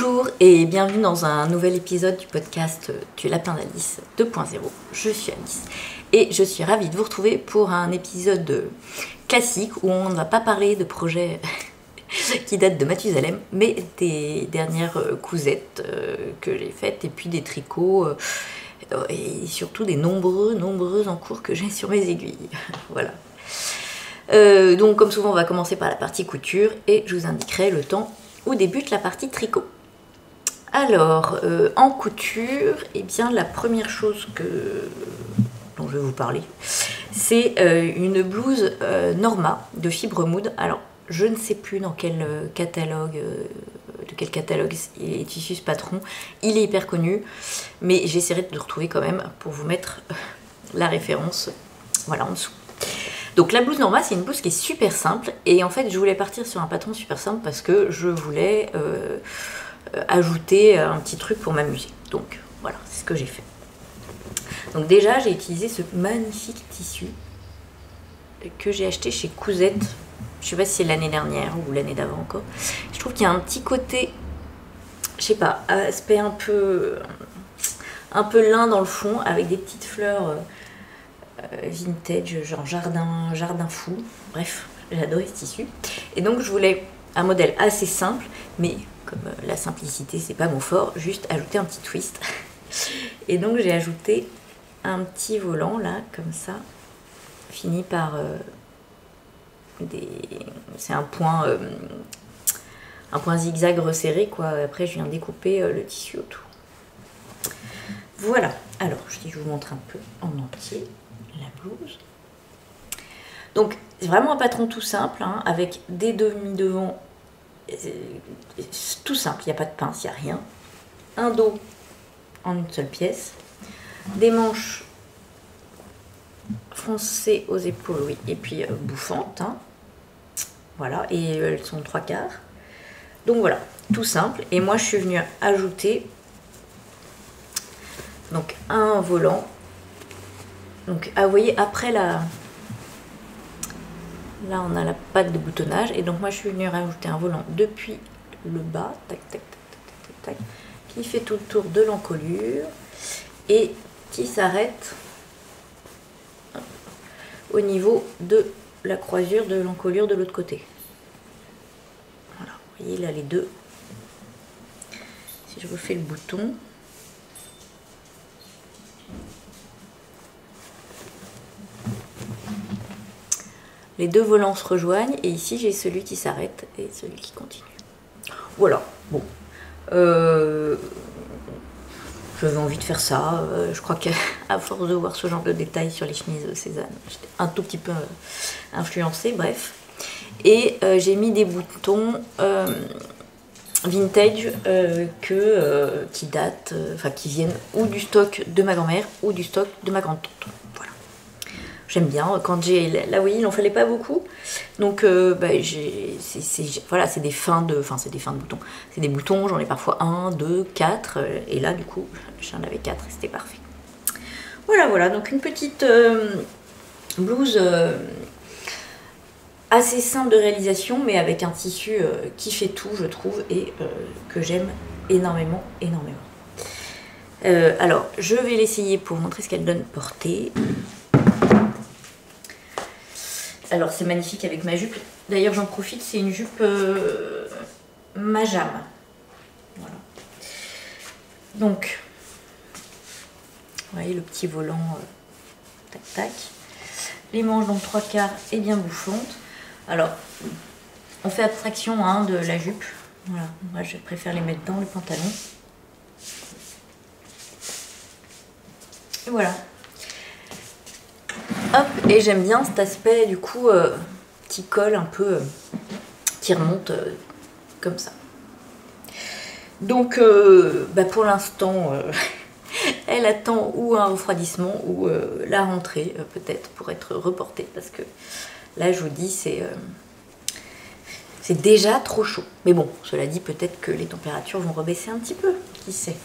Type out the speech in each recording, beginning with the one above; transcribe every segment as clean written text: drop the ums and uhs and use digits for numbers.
Bonjour et bienvenue dans un nouvel épisode du podcast du Lapin d'Alice 2.0. Je suis Alice et je suis ravie de vous retrouver pour un épisode classique où on ne va pas parler de projets qui datent de Mathusalem, mais des dernières cousettes que j'ai faites et puis des tricots et surtout des nombreux encours que j'ai sur mes aiguilles. Voilà. Donc comme souvent on va commencer par la partie couture et je vous indiquerai le temps où débute la partie tricot. Alors, en couture, eh bien, la première chose dont je vais vous parler, c'est une blouse Norma de fibre mood. Alors, je ne sais plus dans quel catalogue, de quel catalogue est issu ce patron. Il est hyper connu, mais j'essaierai de le retrouver quand même pour vous mettre la référence, voilà, en dessous. Donc la blouse Norma, c'est une blouse qui est super simple et en fait je voulais partir sur un patron super simple parce que je voulais ajouter un petit truc pour m'amuser. Donc voilà, c'est ce que j'ai fait. Donc déjà j'ai utilisé ce magnifique tissu que j'ai acheté chez Cousette. Je sais pas si c'est l'année dernière ou l'année d'avant encore. Je trouve qu'il y a un petit côté, je sais pas, aspect un peu lin dans le fond avec des petites fleurs vintage, genre jardin fou. Bref, j'adorais ce tissu. Et donc je voulais un modèle assez simple, mais comme la simplicité c'est pas mon fort, juste ajouter un petit twist. Et donc j'ai ajouté un petit volant là, comme ça, fini par c'est un point zigzag resserré quoi. Après je viens découper le tissu autour. Voilà, alors je vous montre un peu en entier la blouse. Donc c'est vraiment un patron tout simple, hein, avec des demi-devants, tout simple, il n'y a pas de pince, il n'y a rien. Un dos en une seule pièce, des manches foncées aux épaules, oui, et puis bouffantes, hein. Voilà, et elles sont 3/4. Donc voilà, tout simple. Et moi je suis venue ajouter donc un volant. Donc, vous voyez, après là on a la patte de boutonnage et donc moi je suis venue rajouter un volant depuis le bas, tac tac tac tac tac, qui fait tout le tour de l'encolure et qui s'arrête au niveau de la croisure de l'encolure de l'autre côté. Voilà, vous voyez là les deux. Si je refais le bouton, les deux volants se rejoignent et ici j'ai celui qui s'arrête et celui qui continue. Voilà, bon. J'avais envie de faire ça. Je crois qu'à force de voir ce genre de détails sur les chemises de Cézanne, j'étais un tout petit peu influencée, bref. Et j'ai mis des boutons vintage qui datent, qui viennent ou du stock de ma grand-mère ou du stock de ma grande-tante. J'aime bien, quand j'ai, là vous voyez, il n'en fallait pas beaucoup, donc voilà, c'est des fins de boutons, c'est des boutons, j'en ai parfois 1, 2, 4, et là du coup j'en avais 4 et c'était parfait. Voilà, donc une petite blouse assez simple de réalisation, mais avec un tissu qui fait tout, je trouve, et que j'aime énormément. Alors, je vais l'essayer pour vous montrer ce qu'elle donne portée. Alors c'est magnifique avec ma jupe. D'ailleurs j'en profite, c'est une jupe Majam. Voilà. Donc, vous voyez le petit volant, tac tac. Les manches donc 3/4 et bien bouffantes. Alors, on fait abstraction hein, de la jupe. Voilà, moi je préfère les mettre dans le pantalon. Et voilà. Hop, et j'aime bien cet aspect du coup qui colle un peu, qui remonte comme ça. Donc pour l'instant, elle attend ou un refroidissement ou la rentrée peut-être pour être reportée parce que là je vous dis c'est déjà trop chaud. Mais bon, cela dit peut-être que les températures vont rebaisser un petit peu, qui sait.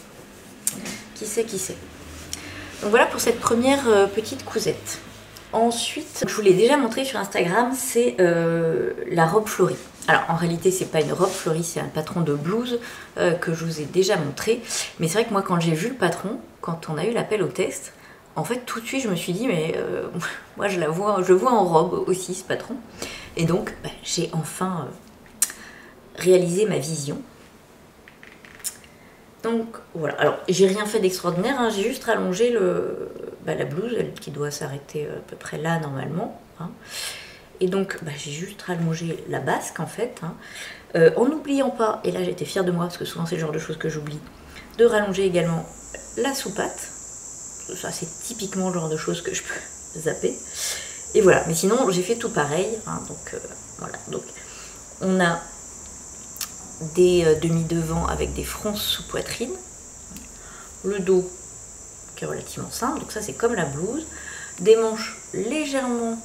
Donc voilà pour cette première petite cousette. Ensuite, je vous l'ai déjà montré sur Instagram, c'est la robe florie. Alors en réalité c'est pas une robe florie, c'est un patron de blouse que je vous ai déjà montré. Mais c'est vrai que moi quand j'ai vu le patron, quand on a eu l'appel au test, en fait tout de suite je me suis dit mais moi je le vois en robe aussi ce patron. Et donc j'ai enfin réalisé ma vision. Donc voilà, alors j'ai rien fait d'extraordinaire, hein. J'ai juste rallongé la blouse, qui doit s'arrêter à peu près là normalement. Hein. Et donc j'ai juste rallongé la basque en fait, hein. En n'oubliant pas, et là j'étais fière de moi parce que souvent c'est le genre de choses que j'oublie, de rallonger également la soupate. Ça c'est typiquement le genre de choses que je peux zapper. Et voilà, mais sinon j'ai fait tout pareil, hein, donc voilà. Donc on a des demi-devants avec des fronces sous poitrine, le dos qui est relativement simple, donc ça c'est comme la blouse, des manches légèrement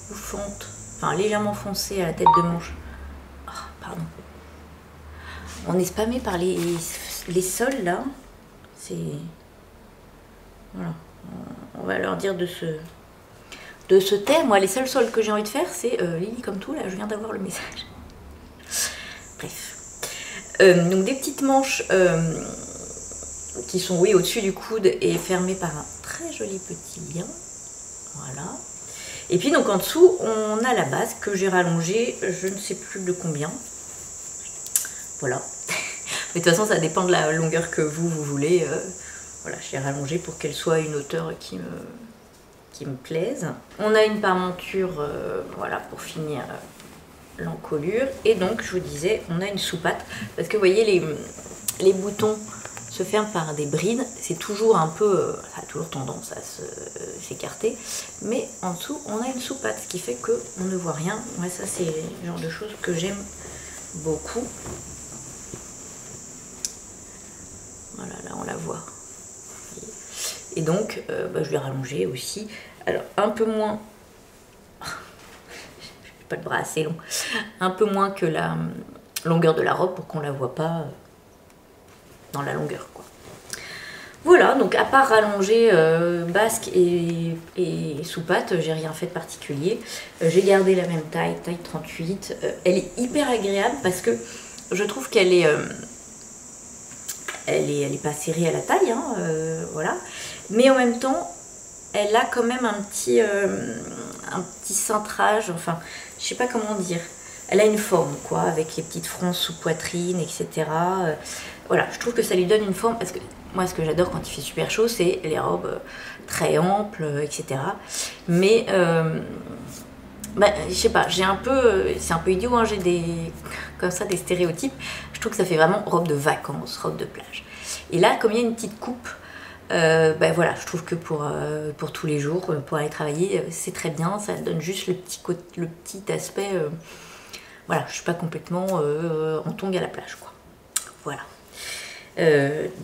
bouffantes, enfin légèrement foncées à la tête de manche. Oh, pardon. On est spammé par les sols là, c'est... Voilà, on va leur dire de se taire. Moi les seuls sols que j'ai envie de faire c'est Lily comme tout, là je viens d'avoir le message. Bref. Donc des petites manches qui sont au-dessus du coude et fermées par un très joli petit lien. Voilà. Et puis donc en dessous, on a la base que j'ai rallongée, je ne sais plus de combien. Voilà. Mais de toute façon, ça dépend de la longueur que vous voulez. Voilà, je l'ai rallongée pour qu'elle soit à une hauteur qui me plaise. On a une parementure, voilà, pour finir l'encolure. Et donc, je vous disais, on a une soupate. Parce que vous voyez, les boutons se ferment par des brides. C'est toujours un peu... ça a toujours tendance à s'écarter. Mais en dessous, on a une soupate, ce qui fait qu'on ne voit rien. Ouais, ça, c'est le genre de choses que j'aime beaucoup. Voilà, là, on la voit. Et donc, je vais rallonger aussi. Alors, un peu moins... pas le bras assez long, un peu moins que la longueur de la robe pour qu'on la voit pas dans la longueur quoi. Voilà, donc à part rallonger basque et soupate, j'ai rien fait de particulier. J'ai gardé la même taille 38. Elle est hyper agréable parce que je trouve qu'elle est elle est pas serrée à la taille, hein, voilà. Mais en même temps, elle a quand même un petit cintrage, enfin, je sais pas comment dire. Elle a une forme, quoi, avec les petites fronces sous poitrine, etc. Voilà, je trouve que ça lui donne une forme, parce que moi, ce que j'adore quand il fait super chaud, c'est les robes très amples, etc. Mais, je sais pas, j'ai un peu, c'est un peu idiot, hein, j'ai comme ça, des stéréotypes. Je trouve que ça fait vraiment robe de vacances, robe de plage. Et là, comme il y a une petite coupe, voilà, je trouve que pour tous les jours, pour aller travailler, c'est très bien. Ça donne juste le petit aspect. Voilà, je suis pas complètement en tongs à la plage, quoi. Voilà.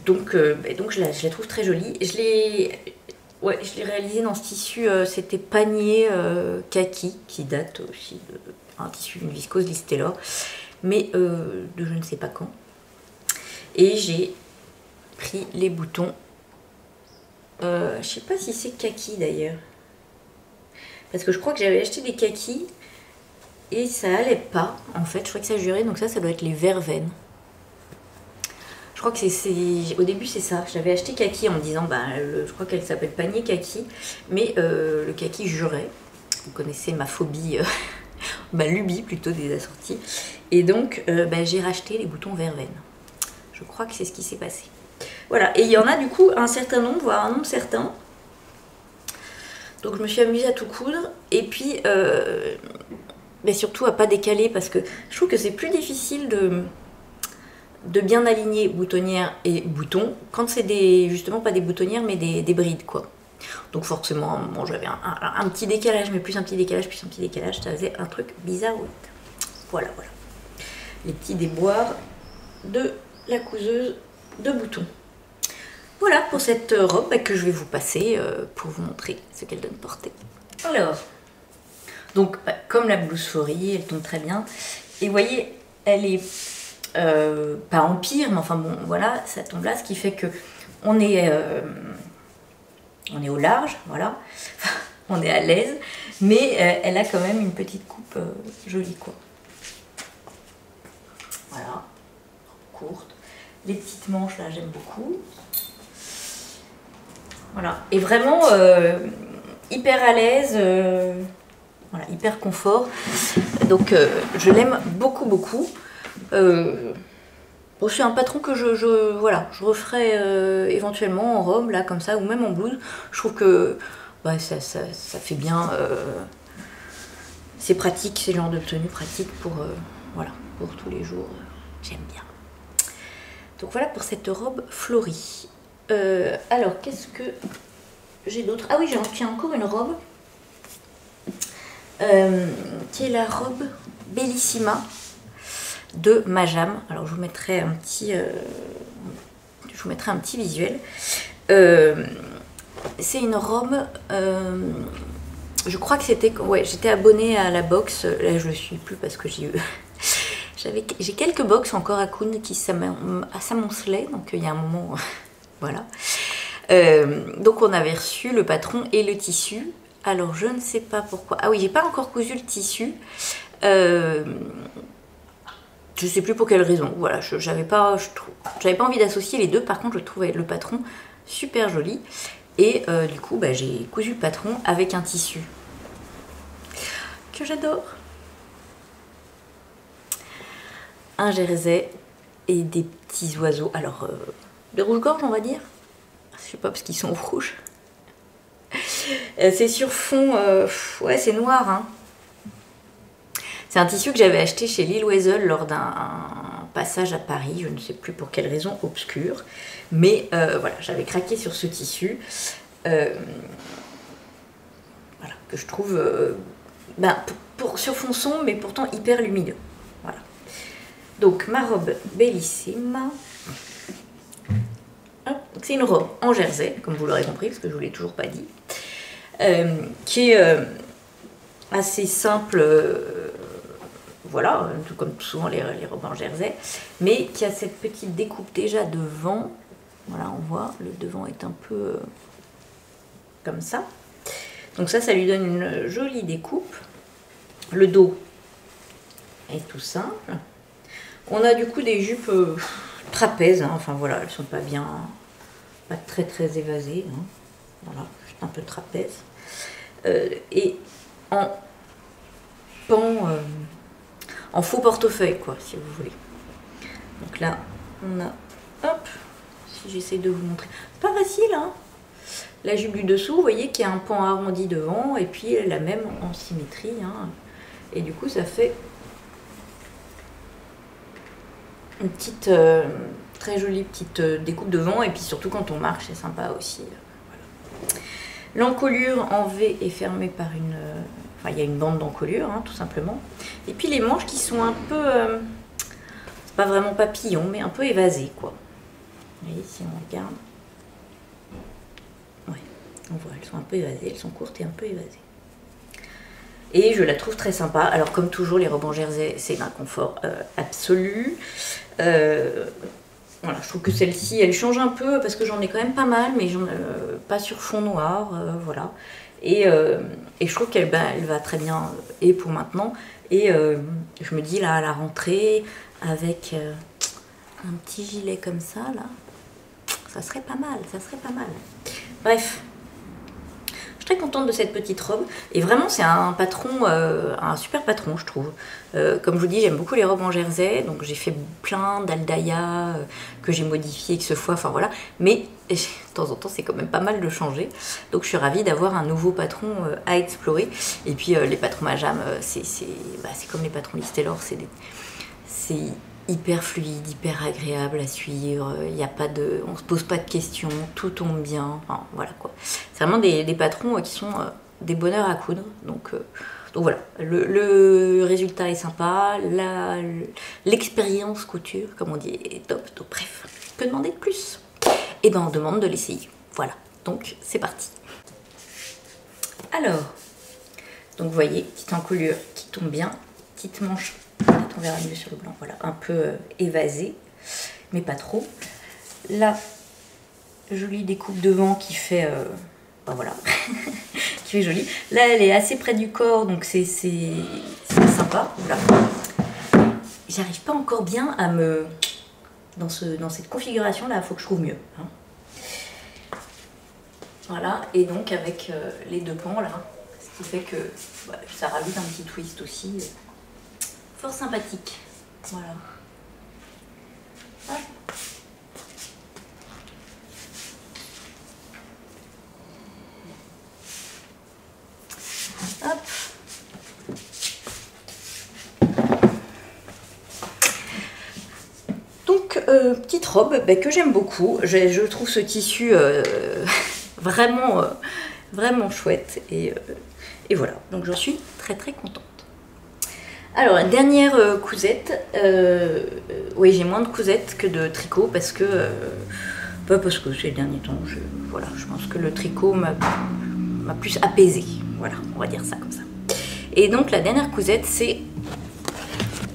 Donc je la trouve très jolie. Je l'ai réalisée dans ce tissu. C'était panier kaki qui date aussi d'un tissu, une viscose Listellor, mais de je ne sais pas quand. Et j'ai pris les boutons. Je sais pas si c'est kaki d'ailleurs, parce que je crois que j'avais acheté des kakis et ça allait pas en fait, je crois que ça jurait, donc ça doit être les verveines. Je crois que au début c'est ça, j'avais acheté kaki en me disant je crois qu'elle s'appelle panier kaki, mais le kaki jurait. Vous connaissez ma phobie, ma lubie plutôt des assortis, et donc j'ai racheté les boutons verveine. Je crois que c'est ce qui s'est passé. Voilà, et il y en a du coup un certain nombre, voire un nombre certain. Donc je me suis amusée à tout coudre. Et puis, surtout à pas décaler, parce que je trouve que c'est plus difficile de bien aligner boutonnière et bouton quand c'est justement pas des boutonnières mais des brides, quoi. Donc forcément, bon, j'avais un petit décalage, mais plus un petit décalage, plus un petit décalage, ça faisait un truc bizarre. Voilà, voilà. Les petits déboires de la couseuse de boutons. Voilà pour cette robe que je vais vous passer pour vous montrer ce qu'elle donne portée. Alors, donc comme la blouse Faury, elle tombe très bien. Et vous voyez, elle est pas en pire, mais enfin bon, voilà, ça tombe là, ce qui fait que on est au large, voilà. on est à l'aise, mais elle a quand même une petite coupe jolie quoi. Voilà, courte. Les petites manches là, j'aime beaucoup. Voilà, et vraiment hyper à l'aise, voilà, hyper confort. Donc je l'aime beaucoup beaucoup. Bon, c'est un patron que voilà, je referai éventuellement en robe, là, comme ça, ou même en blouse. Je trouve que bah, ça fait bien. C'est pratique, c'est le genre de tenue pratique pour, voilà, pour tous les jours. J'aime bien. Donc voilà pour cette robe florie. Alors, qu'est-ce que j'ai d'autre? Ah oui, j'ai encore une robe. Qui est la robe Bellissima de Majam. Alors je vous mettrai un petit, visuel. C'est une robe, je crois que c'était, ouais, j'étais abonnée à la box. Là je le suis plus parce que j'ai quelques box encore à Kuhn qui s'amoncelaient, donc il y a un moment, voilà. Donc on avait reçu le patron et le tissu. Alors je ne sais pas pourquoi. Ah oui, j'ai pas encore cousu le tissu. Je sais plus pour quelle raison. Voilà, j'avais pas envie d'associer les deux. Par contre, je trouvais le patron super joli. Et du coup, bah, j'ai cousu le patron avec un tissu que j'adore. Un jersey et des petits oiseaux. Alors, des rouges-gorges, on va dire. Je sais pas, parce qu'ils sont rouges. C'est sur fond... ouais, c'est noir, hein. C'est un tissu que j'avais acheté chez Lil Weasel lors d'un passage à Paris, je ne sais plus pour quelle raison obscure, mais voilà, j'avais craqué sur ce tissu, voilà, que je trouve ben, sur fond sombre, mais pourtant hyper lumineux. Voilà. Donc ma robe Bellissima, c'est une robe en jersey, comme vous l'aurez compris, parce que je ne vous l'ai toujours pas dit, qui est assez simple. Voilà, tout comme souvent les robes en jersey, mais qui a cette petite découpe déjà devant. Voilà, on voit, le devant est un peu comme ça. Donc ça lui donne une jolie découpe. Le dos est tout simple. On a du coup des jupes trapèzes, hein. Enfin voilà, elles sont pas très très évasées, hein. Voilà, juste un peu trapèze. Et en pan... en faux portefeuille, quoi, si vous voulez. Donc là, on a, hop, si j'essaie de vous montrer, c'est pas facile, hein. La jupe du dessous, vous voyez qu'il y a un pan arrondi devant, et puis la même en symétrie, hein. Et du coup, ça fait une petite, très jolie petite découpe devant, et puis surtout quand on marche, c'est sympa aussi. Voilà. L'encolure en V est fermée par une... Enfin, il y a une bande d'encolure, hein, tout simplement. Et puis les manches qui sont un peu... c'est pas vraiment papillon, mais un peu évasées, quoi. Vous voyez, si on regarde... Ouais, on voit, elles sont un peu évasées, elles sont courtes et un peu évasées. Et je la trouve très sympa. Alors, comme toujours, les robes en jersey, c'est d'un confort absolu. Voilà, je trouve que celle-ci, elle change un peu, parce que j'en ai quand même pas mal, mais pas sur fond noir, voilà. Et je trouve qu'elle elle va très bien, et pour maintenant. Et je me dis, là, à la rentrée, avec un petit gilet comme ça, là, ça serait pas mal, ça serait pas mal. Bref, je suis très contente de cette petite robe. Et vraiment, c'est un patron, un super patron, je trouve. Comme je vous dis, j'aime beaucoup les robes en jersey, donc j'ai fait plein d'Aldaya que j'ai modifié ce fois, enfin voilà. Mais de temps en temps, c'est quand même pas mal de changer. Donc je suis ravie d'avoir un nouveau patron à explorer. Et puis les patrons Majam, c'est comme les patrons Liz Taylor, c'est hyper fluide, hyper agréable à suivre. Il y a pas de, on se pose pas de questions, tout tombe bien. Enfin, voilà quoi. C'est vraiment des patrons qui sont des bonheurs à coudre. Donc voilà, le résultat est sympa, l'expérience couture, comme on dit, est top. Donc bref, je peux demander de plus. Et ben on demande de l'essayer. Voilà, donc c'est parti. Alors, donc vous voyez, petite encolure qui tombe bien, petite manche, on verra mieux sur le blanc, voilà, un peu évasée, mais pas trop. Là, jolie découpe devant qui fait, ben voilà, qui est jolie. Là, elle est assez près du corps, donc c'est sympa. Voilà. J'arrive pas encore bien à me... Dans cette configuration-là, il faut que je trouve mieux. Hein. Voilà, et donc avec les deux pans là, ce qui fait que ça rajoute un petit twist aussi. Fort sympathique. Voilà. Hop. Hop. Donc, petite robe que j'aime beaucoup. Je trouve ce tissu vraiment, vraiment chouette. Et voilà, donc j'en suis très très contente. Alors, la dernière cousette. Oui, j'ai moins de cousettes que de tricot parce que ces derniers temps, voilà, je pense que le tricot m'a plus apaisée. Voilà, on va dire ça comme ça. Et donc, la dernière cousette, c'est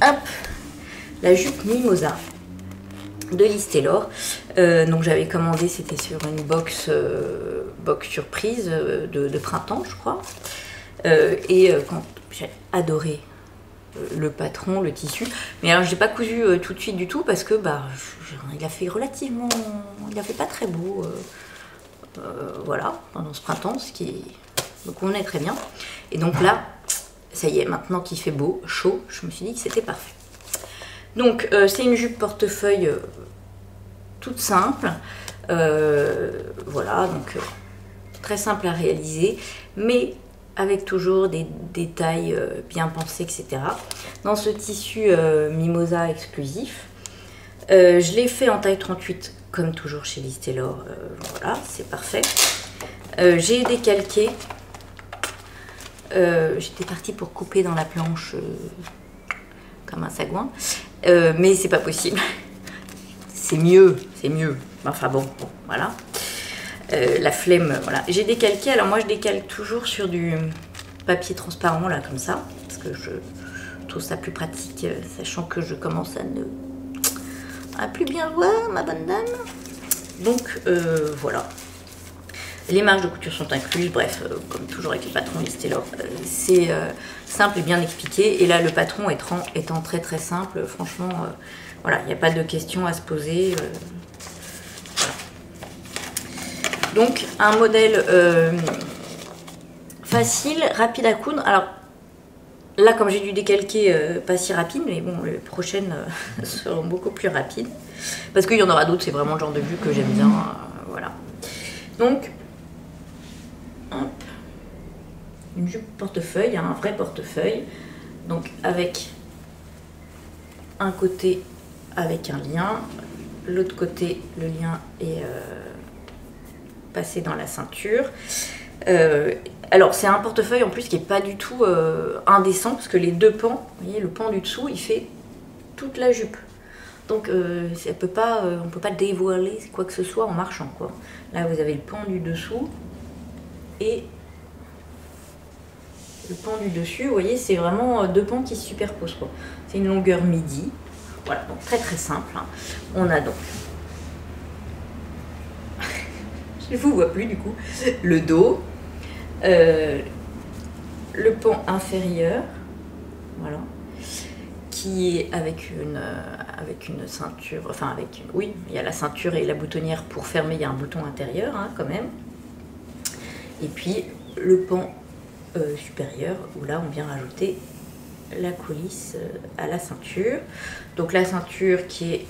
hop, la jupe Mimosa de Liz Taylor. Donc j'avais commandé, c'était sur une box surprise de printemps, je crois. Quand j'ai adoré le patron, le tissu. Mais alors je l'ai pas cousu tout de suite du tout parce que il a fait relativement, il a fait pas très beau. Voilà, pendant ce printemps, ce qui me convenait très bien. Et donc là, ça y est, maintenant qu'il fait beau, chaud, je me suis dit que c'était parfait. Donc c'est une jupe portefeuille toute simple, voilà, donc très simple à réaliser, mais avec toujours des détails bien pensés, etc. Dans ce tissu Mimosa exclusif, je l'ai fait en taille 38, comme toujours chez Liz Taylor, voilà, c'est parfait. J'ai décalqué, j'étais partie pour couper dans la planche comme un sagouin, mais c'est pas possible. C'est mieux, enfin bon, voilà. La flemme, voilà. J'ai décalqué, alors moi je décalque toujours sur du papier transparent, là, comme ça, parce que je trouve ça plus pratique, sachant que je commence à plus bien voir, ma bonne dame. Donc, voilà. Les marges de couture sont incluses, bref, comme toujours avec les patrons Liz Taylor, c'est simple et bien expliqué. Et là, le patron étant très très simple, franchement, voilà, il n'y a pas de questions à se poser. Voilà. Donc, un modèle facile, rapide à coudre. Alors, là, comme j'ai dû décalquer, pas si rapide, mais bon, les prochaines seront beaucoup plus rapides. Parce qu'il y en aura d'autres, c'est vraiment le genre de vue que j'aime bien. Voilà. Donc, hop, une jupe portefeuille, un vrai portefeuille. Donc, avec un côté avec un lien, l'autre côté, le lien est passé dans la ceinture. Alors, c'est un portefeuille en plus qui n'est pas du tout indécent, parce que les deux pans, vous voyez, le pan du dessous, il fait toute la jupe. Donc, on peut pas dévoiler quoi que ce soit en marchant, quoi. Là, vous avez le pan du dessous et le pan du dessus. Vous voyez, c'est vraiment deux pans qui se superposent, quoi. C'est une longueur midi. Voilà, donc très très simple. Hein. On a donc, je ne vous vois plus du coup, le dos, le pan inférieur, voilà, qui est avec une ceinture, enfin oui, il y a la ceinture et la boutonnière pour fermer, il y a un bouton intérieur hein, quand même. Et puis le pan supérieur, où là on vient rajouter la coulisse à la ceinture. Donc la ceinture qui est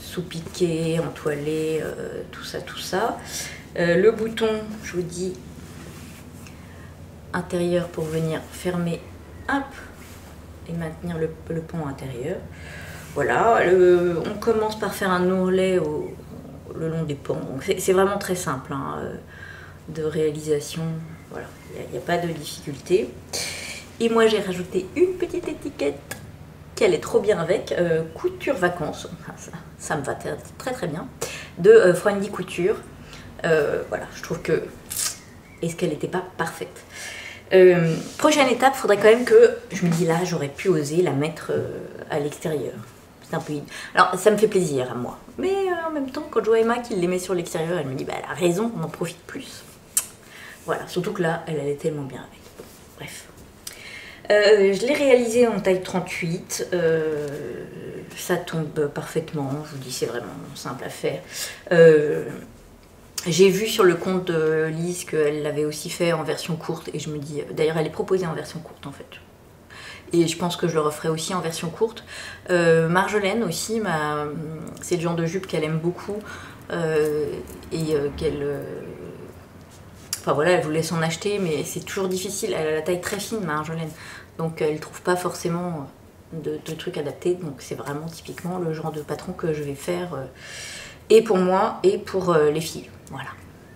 sous-piquée, entoilée, tout ça. Le bouton, je vous dis, intérieur pour venir fermer, hop, et maintenir le pan intérieur. Voilà, on commence par faire un ourlet le long des pans. C'est vraiment très simple hein, de réalisation. Voilà, il n'y a pas de difficulté. Et moi j'ai rajouté une petite étiquette qui allait trop bien avec, couture vacances, ça me va très très bien, de Freundy Couture. Voilà, je trouve que, est-ce qu'elle n'était pas parfaite. Prochaine étape, il faudrait quand même que, je me dis là, j'aurais pu oser la mettre à l'extérieur. C'est un peu... Alors ça me fait plaisir à moi, mais en même temps, quand je vois Emma qui les met sur l'extérieur, elle me dit, bah elle a raison, on en profite plus. Voilà, surtout que là, elle allait tellement bien avec. Bon, bref. Je l'ai réalisé en taille 38. Ça tombe parfaitement. Je vous dis, c'est vraiment simple à faire. J'ai vu sur le compte de Lise qu'elle l'avait aussi fait en version courte. Et je me dis, d'ailleurs, elle est proposée en version courte en fait. Et je pense que je le referai aussi en version courte. Marjolaine aussi, c'est le genre de jupe qu'elle aime beaucoup. Qu'elle... Enfin voilà, elle voulait s'en acheter, mais c'est toujours difficile. Elle a la taille très fine, Marjolaine. Donc elle ne trouve pas forcément de trucs adaptés. Donc c'est vraiment typiquement le genre de patron que je vais faire. Et pour moi, et pour les filles. Voilà.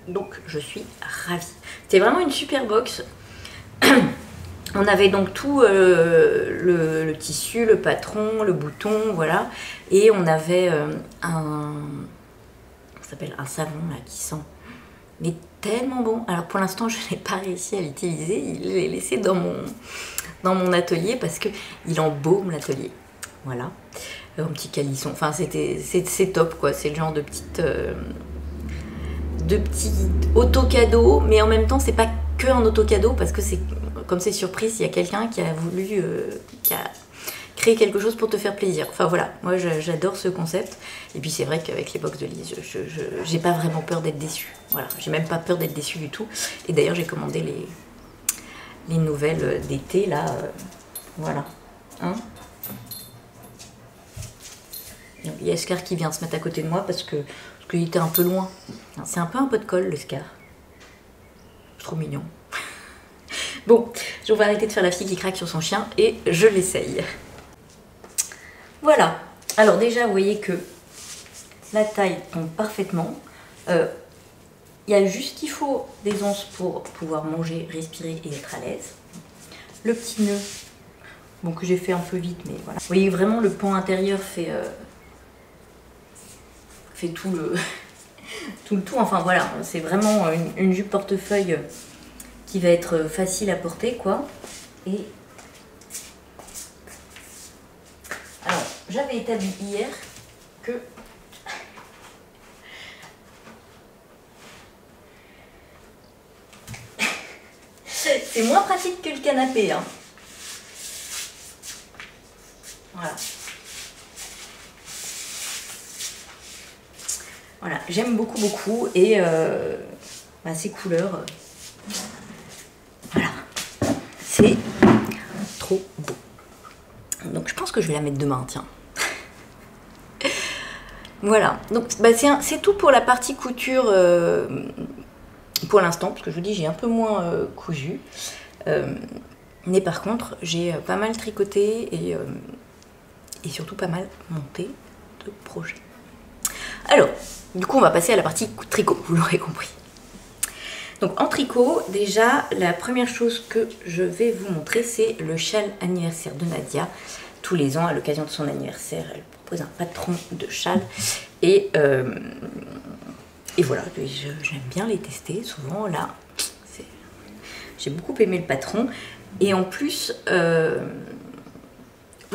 Donc je suis ravie. C'était vraiment une super box. On avait donc tout le tissu, le patron, le bouton, voilà. Et on avait ça s'appelle un savon là qui sent mais tellement bon. Alors pour l'instant je n'ai pas réussi à l'utiliser. Il est laissé dans mon atelier parce que il embaume l'atelier. Voilà. Un petit calisson. Enfin c'est top quoi. C'est le genre de petits auto-cadeaux, mais en même temps c'est pas que un auto-cadeau parce que c'est comme c'est surprise, il y a quelqu'un qui a voulu qui a créé quelque chose pour te faire plaisir. Enfin voilà, moi j'adore ce concept. Et puis c'est vrai qu'avec les box de Lise, j'ai pas vraiment peur d'être déçue. Voilà, j'ai même pas peur d'être déçue du tout. Et d'ailleurs j'ai commandé les nouvelles d'été là. Voilà. Hein, il y a Scar qui vient se mettre à côté de moi parce qu'il était un peu loin. C'est un peu un pot de colle le Scar. C'est trop mignon. Bon, je vais arrêter de faire la fille qui craque sur son chien et je l'essaye. Voilà. Alors déjà, vous voyez que la taille tombe parfaitement. Il y a juste qu'il faut des onces pour pouvoir manger, respirer et être à l'aise. Le petit nœud, bon que j'ai fait un peu vite, mais voilà. Vous voyez vraiment le pan intérieur fait tout le tout. Enfin voilà, c'est vraiment une jupe portefeuille qui va être facile à porter quoi. Et alors j'avais établi hier que c'est moins pratique que le canapé hein. Voilà. Voilà, j'aime beaucoup et ces couleurs voilà, c'est trop beau. Donc je pense que je vais la mettre demain, tiens. Voilà, donc c'est tout pour la partie couture pour l'instant, parce que je vous dis j'ai un peu moins cousu. Mais par contre, j'ai pas mal tricoté et surtout pas mal monté de projets. Alors, du coup on va passer à la partie tricot, vous l'aurez compris. Donc en tricot, déjà, la première chose que je vais vous montrer, c'est le châle anniversaire de Nadia. Tous les ans, à l'occasion de son anniversaire, elle propose un patron de châle. Et voilà, j'aime bien les tester. Souvent, là, j'ai beaucoup aimé le patron. Et en plus,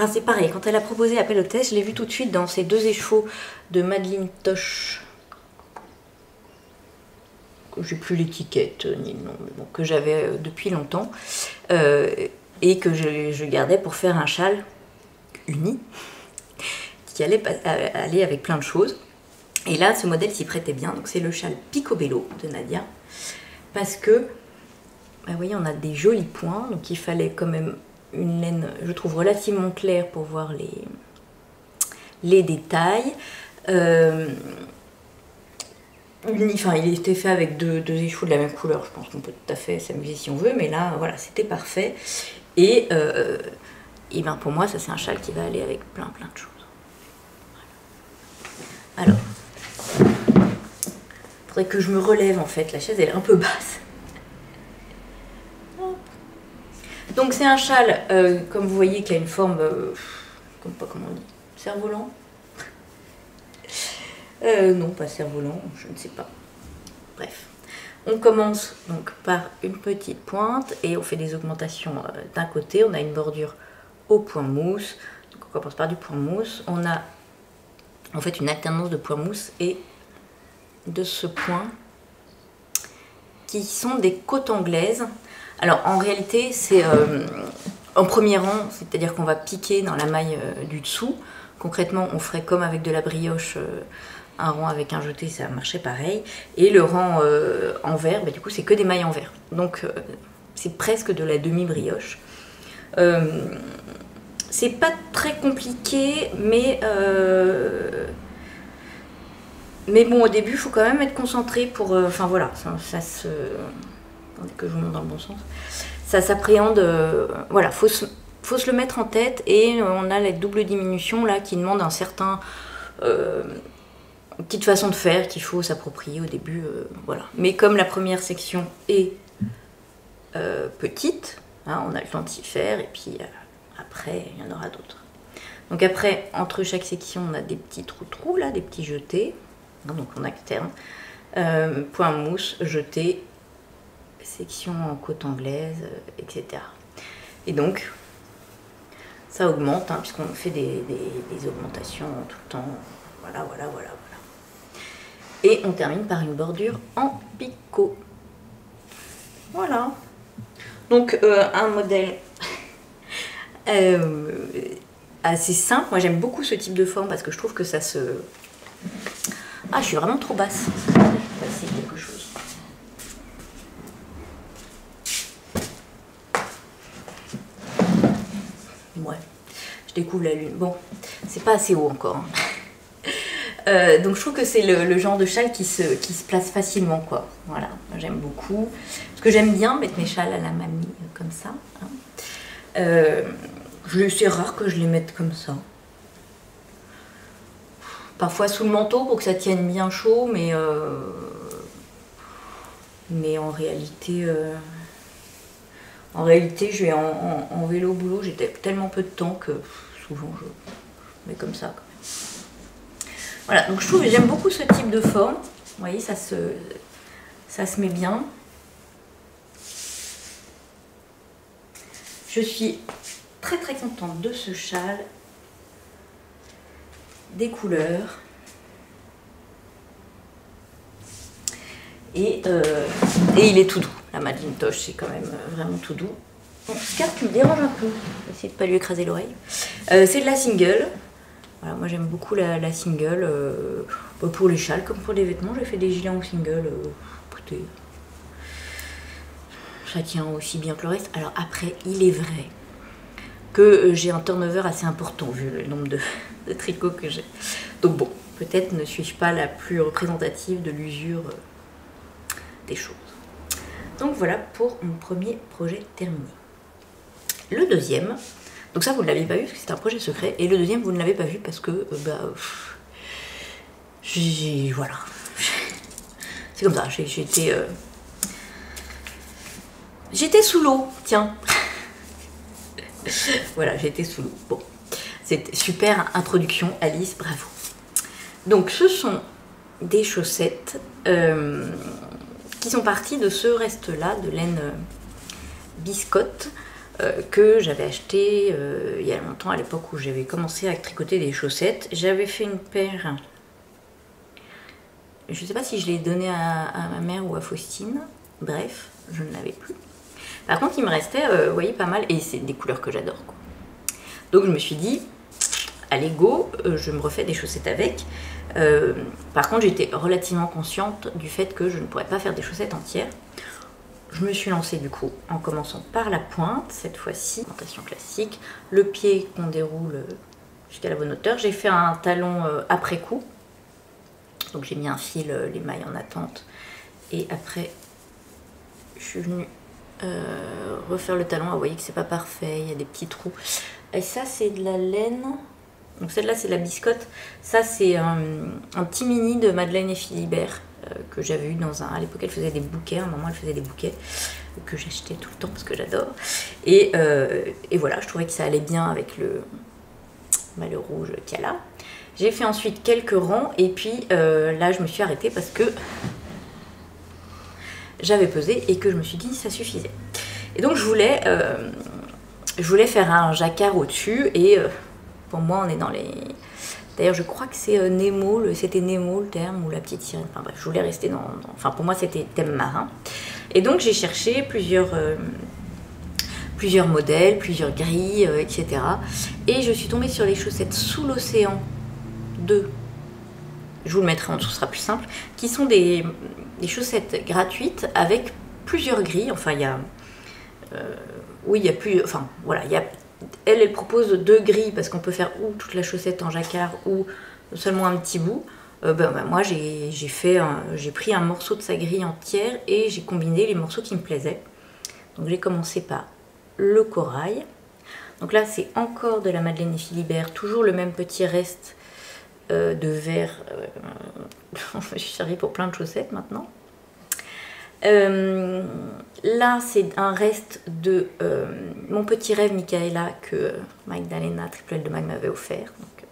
c'est pareil, quand elle a proposé Appel au test, je l'ai vu tout de suite dans ces deux écheveaux de Madeleine Toche. J'ai plus l'étiquette ni le nom, mais bon, que j'avais depuis longtemps et que je gardais pour faire un châle uni qui allait aller avec plein de choses. Et là, ce modèle s'y prêtait bien. Donc c'est le châle Picobello de Nadia parce que, vous voyez, on a des jolis points. Donc il fallait quand même une laine, je trouve, relativement claire pour voir les détails. Il était fait avec deux échos de la même couleur. Je pense qu'on peut tout à fait s'amuser si on veut, mais là, voilà, c'était parfait. Et pour moi, ça c'est un châle qui va aller avec plein de choses. Alors, il faudrait que je me relève en fait. La chaise elle est un peu basse. Donc c'est un châle, comme vous voyez, qui a une forme, comment on dit, cerf-volant. Non, pas cerf-volant, je ne sais pas. Bref, on commence donc par une petite pointe et on fait des augmentations d'un côté. On a une bordure au point mousse. Donc on commence par du point mousse. On a en fait une alternance de point mousse et de ce point qui sont des côtes anglaises. Alors en réalité c'est en premier rang, c'est-à-dire qu'on va piquer dans la maille du dessous. Concrètement on ferait comme avec de la brioche, un rang avec un jeté, ça marchait pareil. Et le rang en verre, bah, du coup c'est que des mailles en verre. Donc c'est presque de la demi-brioche. C'est pas très compliqué, mais bon, au début, il faut quand même être concentré pour... Enfin voilà, ça se... Attendez que je vous montre dans le bon sens. Ça s'appréhende... voilà, faut se le mettre en tête. Et on a la double diminution là qui demande un certain... petite façon de faire qu'il faut s'approprier au début. Voilà. Mais comme la première section est petite, hein, on a le temps de s'y faire. Et puis après, il y en aura d'autres. Donc après, entre chaque section, on a des petits trous là, des petits jetés. Donc on alterne, point mousse, jeté, section en côte anglaise, etc. Et donc ça augmente, hein, puisqu'on fait des augmentations tout le temps. Voilà. Et on termine par une bordure en picot. Voilà. Donc un modèle assez simple. Moi j'aime beaucoup ce type de forme parce que je trouve que ça se... Ah, je suis vraiment trop basse. Je vais essayer quelque chose. Ouais, je découvre la lune. Bon, c'est pas assez haut encore. Donc je trouve que c'est le genre de châle qui se place facilement, quoi. Voilà, j'aime beaucoup. Parce que j'aime bien mettre mes châles à la mamie comme ça. Hein. C'est rare que je les mette comme ça. Parfois sous le manteau pour que ça tienne bien chaud, mais en réalité, je vais en vélo au boulot. J'ai tellement peu de temps que souvent je mets comme ça. Quand même. Voilà, donc j'aime beaucoup ce type de forme. Vous voyez, ça se met bien. Je suis très très contente de ce châle. Des couleurs et il est tout doux. La Macintosh, c'est quand même vraiment tout doux. Bon, Scarpe me dérange un peu, je vais essayer de pas lui écraser l'oreille. C'est de la single. Voilà, moi j'aime beaucoup la single pour les châles comme pour les vêtements. J'ai fait des gilets en single. Écoutez, ça tient aussi bien que le reste. Alors après, il est vrai que j'ai un turnover assez important vu le nombre de tricots que j'ai. Donc bon, peut-être ne suis-je pas la plus représentative de l'usure des choses. Donc voilà pour mon premier projet terminé. Le deuxième, donc ça vous ne l'avez pas vu parce que c'est un projet secret, et le deuxième vous ne l'avez pas vu parce que voilà. C'est comme ça, j'étais sous l'eau, tiens. Voilà, j'étais sous l'eau. Bon, c'était super introduction, Alice, bravo. Donc, ce sont des chaussettes qui sont parties de ce reste-là, de laine biscotte, que j'avais acheté il y a longtemps, à l'époque où j'avais commencé à tricoter des chaussettes. J'avais fait une paire, je ne sais pas si je l'ai donnée à ma mère ou à Faustine, bref, je ne l'avais plus. Par contre, il me restait, vous voyez, pas mal, et c'est des couleurs que j'adore, quoi. Donc je me suis dit, allez go, je me refais des chaussettes avec. Par contre, j'étais relativement consciente du fait que je ne pourrais pas faire des chaussettes entières. Je me suis lancée du coup en commençant par la pointe, cette fois-ci, orientation classique, le pied qu'on déroule jusqu'à la bonne hauteur. J'ai fait un talon après coup, donc j'ai mis un fil, les mailles en attente, et après je suis venue refaire le talon. Ah, vous voyez que c'est pas parfait, il y a des petits trous. Et ça c'est de la laine, donc celle-là c'est de la biscotte. Ça c'est un petit mini de Madeleine et Philibert que j'avais eu dans un... À l'époque elle faisait des bouquets, à un moment elle faisait des bouquets que j'achetais tout le temps parce que j'adore. Et voilà, je trouvais que ça allait bien avec le rouge qu'il y a là. J'ai fait ensuite quelques rangs et puis là je me suis arrêtée parce que j'avais pesé et que je me suis dit ça suffisait. Et donc je voulais faire un jacquard au-dessus et pour moi on est dans D'ailleurs, je crois que c'est Nemo, c'était Nemo le terme, ou la petite sirène. Enfin bref, je voulais rester enfin, pour moi, c'était thème marin. Et donc, j'ai cherché plusieurs modèles, plusieurs grilles, etc. Et je suis tombée sur les chaussettes Sous l'océan 2. Je vous le mettrai en dessous, ce sera plus simple. Qui sont des chaussettes gratuites avec plusieurs grilles. Enfin, il y a... oui, il y a plus... Enfin, voilà, il y a... Elle propose 2 grilles parce qu'on peut faire ou toute la chaussette en jacquard ou seulement un petit bout. Moi, j'ai pris un morceau de sa grille entière et j'ai combiné les morceaux qui me plaisaient. Donc, j'ai commencé par le corail. Donc là, c'est encore de la Madeleine et Philibert, toujours le même petit reste de verre. Je suis servie pour plein de chaussettes maintenant. Là, c'est un reste de mon petit rêve Michaela que Magdalena Triple L de Mag m'avait offert. Donc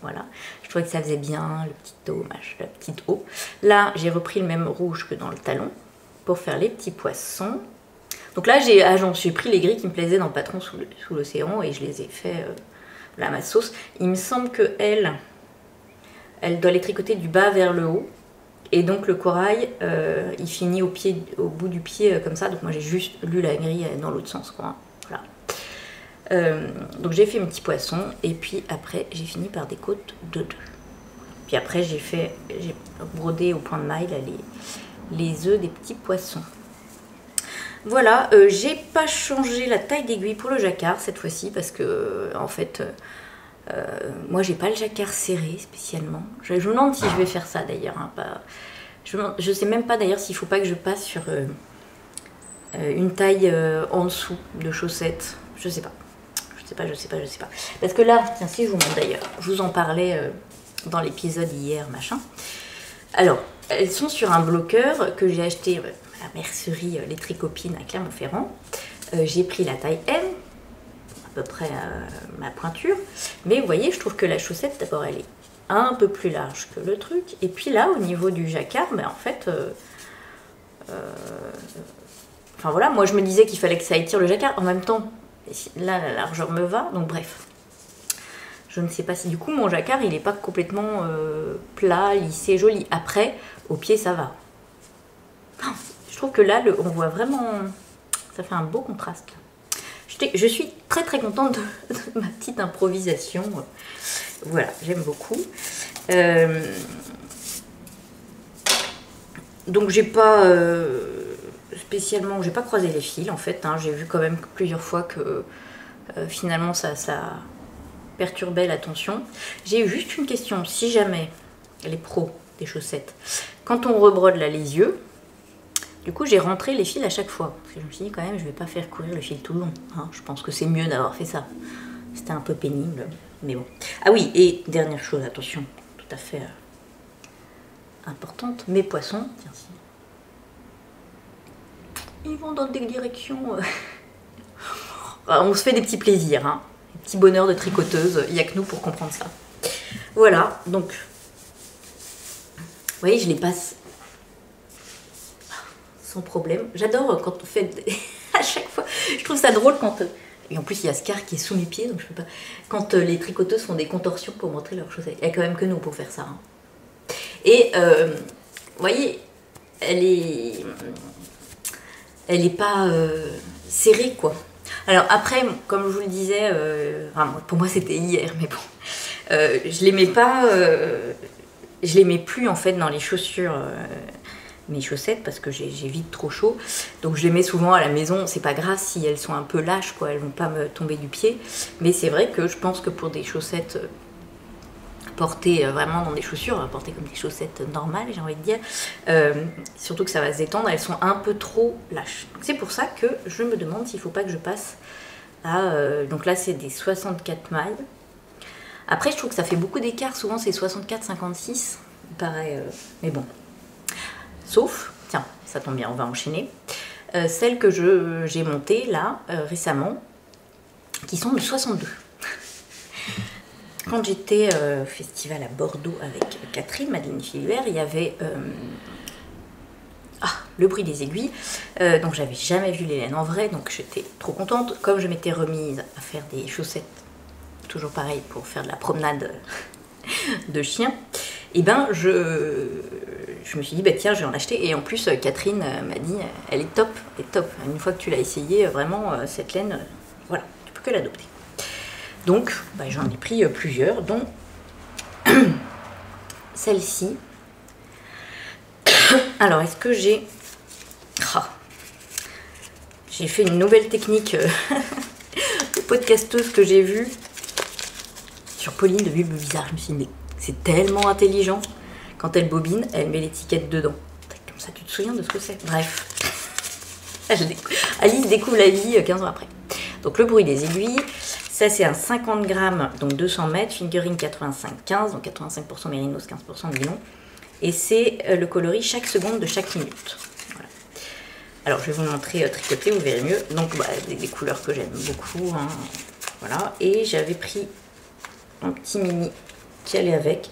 voilà, je trouvais que ça faisait bien le petit hommage, la petite eau. Là, j'ai repris le même rouge que dans le talon pour faire les petits poissons. Donc là, j'ai pris les grilles qui me plaisaient dans le patron sous l'océan et je les ai fait à ma sauce. Il me semble que elle doit les tricoter du bas vers le haut. Et donc le corail, il finit au bout du pied comme ça. Donc moi j'ai juste lu la grille dans l'autre sens, quoi. Voilà. Donc j'ai fait mes petits poissons et puis après j'ai fini par des côtes de 2. Puis après j'ai brodé au point de maille là, les œufs des petits poissons. Voilà, j'ai pas changé la taille d'aiguille pour le jacquard cette fois-ci parce que en fait moi j'ai pas le jacquard serré spécialement. Je me demande si je vais faire ça d'ailleurs. Hein, je sais même pas d'ailleurs s'il faut pas que je passe sur une taille en dessous de chaussettes. Je sais pas. Je sais pas. Parce que là, tiens, si je vous montre d'ailleurs, je vous en parlais dans l'épisode hier, machin. Alors, elles sont sur un bloqueur que j'ai acheté à la mercerie Les Tricopines à Clermont-Ferrand. J'ai pris la taille M, à peu près ma pointure. Mais vous voyez, je trouve que la chaussette, d'abord, elle est un peu plus large que le truc. Et puis là, au niveau du jacquard, en fait... Enfin voilà, moi je me disais qu'il fallait que ça étire le jacquard. En même temps, là, la largeur me va. Donc bref. Je ne sais pas si du coup, mon jacquard, il n'est pas complètement plat, lissé, joli. Après, au pied, ça va. Je trouve que là, on voit vraiment... Ça fait un beau contraste. Je suis très très contente de ma petite improvisation. Voilà, j'aime beaucoup. Donc j'ai pas spécialement, j'ai pas croisé les fils en fait. Hein. J'ai vu quand même plusieurs fois que finalement ça perturbait l'attention. J'ai eu juste une question. Si jamais les pros des chaussettes, quand on rebrode là les yeux, du coup j'ai rentré les fils à chaque fois. Parce que je me suis dit quand même, je vais pas faire courir le fil tout le long. Hein. Je pense que c'est mieux d'avoir fait ça. C'était un peu pénible, mais bon. Ah oui, et dernière chose, attention, tout à fait importante, mes poissons, tiens, si. Ils vont dans des directions... On se fait des petits plaisirs, hein. Des petits bonheurs de tricoteuse, il n'y a que nous pour comprendre ça. Voilà, donc... Vous voyez, je les passe sans problème. J'adore quand on fait... à chaque fois, je trouve ça drôle quand... Et en plus, il y a Scar qui est sous mes pieds, donc je peux pas... Quand les tricoteuses font des contorsions pour montrer leurs chaussettes, il n'y a quand même que nous pour faire ça. Hein. Et, vous voyez, elle est pas serrée, quoi. Alors après, comme je vous le disais, pour moi c'était hier, mais bon, je les mets pas... je les mets plus, en fait, dans les chaussures... mes chaussettes parce que j'ai vite trop chaud, donc je les mets souvent à la maison. C'est pas grave si elles sont un peu lâches, quoi, elles vont pas me tomber du pied, mais c'est vrai que je pense que pour des chaussettes portées vraiment dans des chaussures, portées comme des chaussettes normales, j'ai envie de dire, surtout que ça va se détendre, elles sont un peu trop lâches. C'est pour ça que je me demande s'il faut pas que je passe à donc là c'est des 64 mailles. Après je trouve que ça fait beaucoup d'écart, souvent c'est 64-56, il paraît, mais bon. Sauf, tiens, ça tombe bien, on va enchaîner, celles que j'ai montées là, récemment, qui sont de 62. Quand j'étais au festival à Bordeaux avec Catherine, Madeleine Philibert, il y avait le bruit des aiguilles. Donc j'avais jamais vu les laines en vrai, donc j'étais trop contente. Comme je m'étais remise à faire des chaussettes, toujours pareil, pour faire de la promenade de chien, et ben je me suis dit, bah tiens, je vais en acheter. Et en plus, Catherine m'a dit, elle est top, elle est top. Une fois que tu l'as essayé, vraiment, cette laine, voilà, tu peux que l'adopter. Donc, bah, j'en ai pris plusieurs, dont celle-ci. Alors, est-ce que j'ai... J'ai fait une nouvelle technique de podcasteuse que j'ai vue sur Pauline de Bible Bizarre. Je me suis dit, mais c'est tellement intelligent. Quand elle bobine, elle met l'étiquette dedans. Comme ça, tu te souviens de ce que c'est. Bref. Alice découvre la vie 15 ans après. Donc, le bruit des aiguilles. Ça, c'est un 50 grammes, donc 200 mètres. Fingering 85-15, donc 85% mérinos, 15% nylon. Et c'est le coloris chaque seconde de chaque minute. Voilà. Alors, je vais vous montrer tricoter, vous verrez mieux. Donc, bah, des couleurs que j'aime beaucoup. Hein. Voilà. Et j'avais pris un petit mini qui allait avec,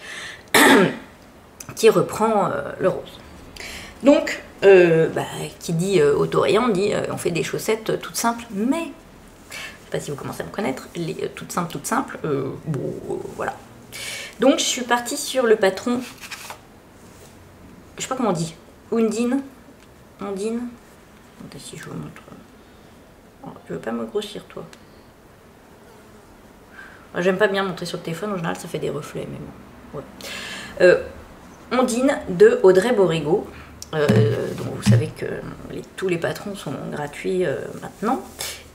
qui reprend le rose. Donc, bah, qui dit autorayant, dit on fait des chaussettes toutes simples, mais, je ne sais pas si vous commencez à me connaître, les toutes simples, bon, voilà. Donc, je suis partie sur le patron, je sais pas comment on dit, Ondine. Attends, si je vous montre. Oh, tu veux pas me grossir, toi? J'aime pas bien montrer sur le téléphone, en général ça fait des reflets, mais bon. Ouais. Ondine de Audrey Borrego. Donc vous savez que tous les patrons sont gratuits maintenant.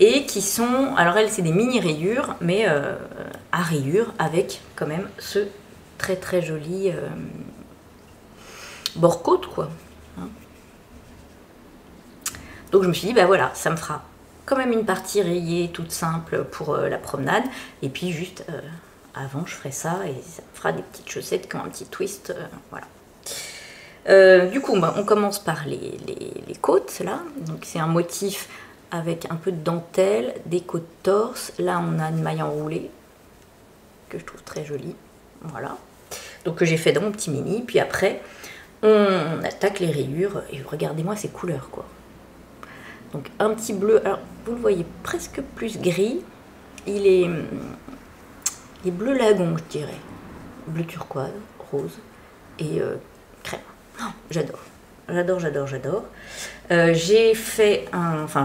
Et qui sont, alors elles c'est des mini rayures, mais à rayures avec quand même ce très très joli bord-côte quoi. Hein. Donc je me suis dit, bah voilà, ça me fera quand même une partie rayée toute simple pour la promenade. Et puis juste avant je ferai ça et ça me fera des petites chaussettes qui ont un petit twist. Voilà. Du coup, bah, on commence par les côtes là. Donc c'est un motif avec un peu de dentelle, des côtes torse. Là on a une maille enroulée que je trouve très jolie. Voilà. Donc que j'ai fait dans mon petit mini. Puis après on attaque les rayures et regardez-moi ces couleurs quoi. Donc un petit bleu, alors vous le voyez presque plus gris, il est bleu lagon je dirais, bleu turquoise, rose et crème. Oh, j'adore. J'ai fait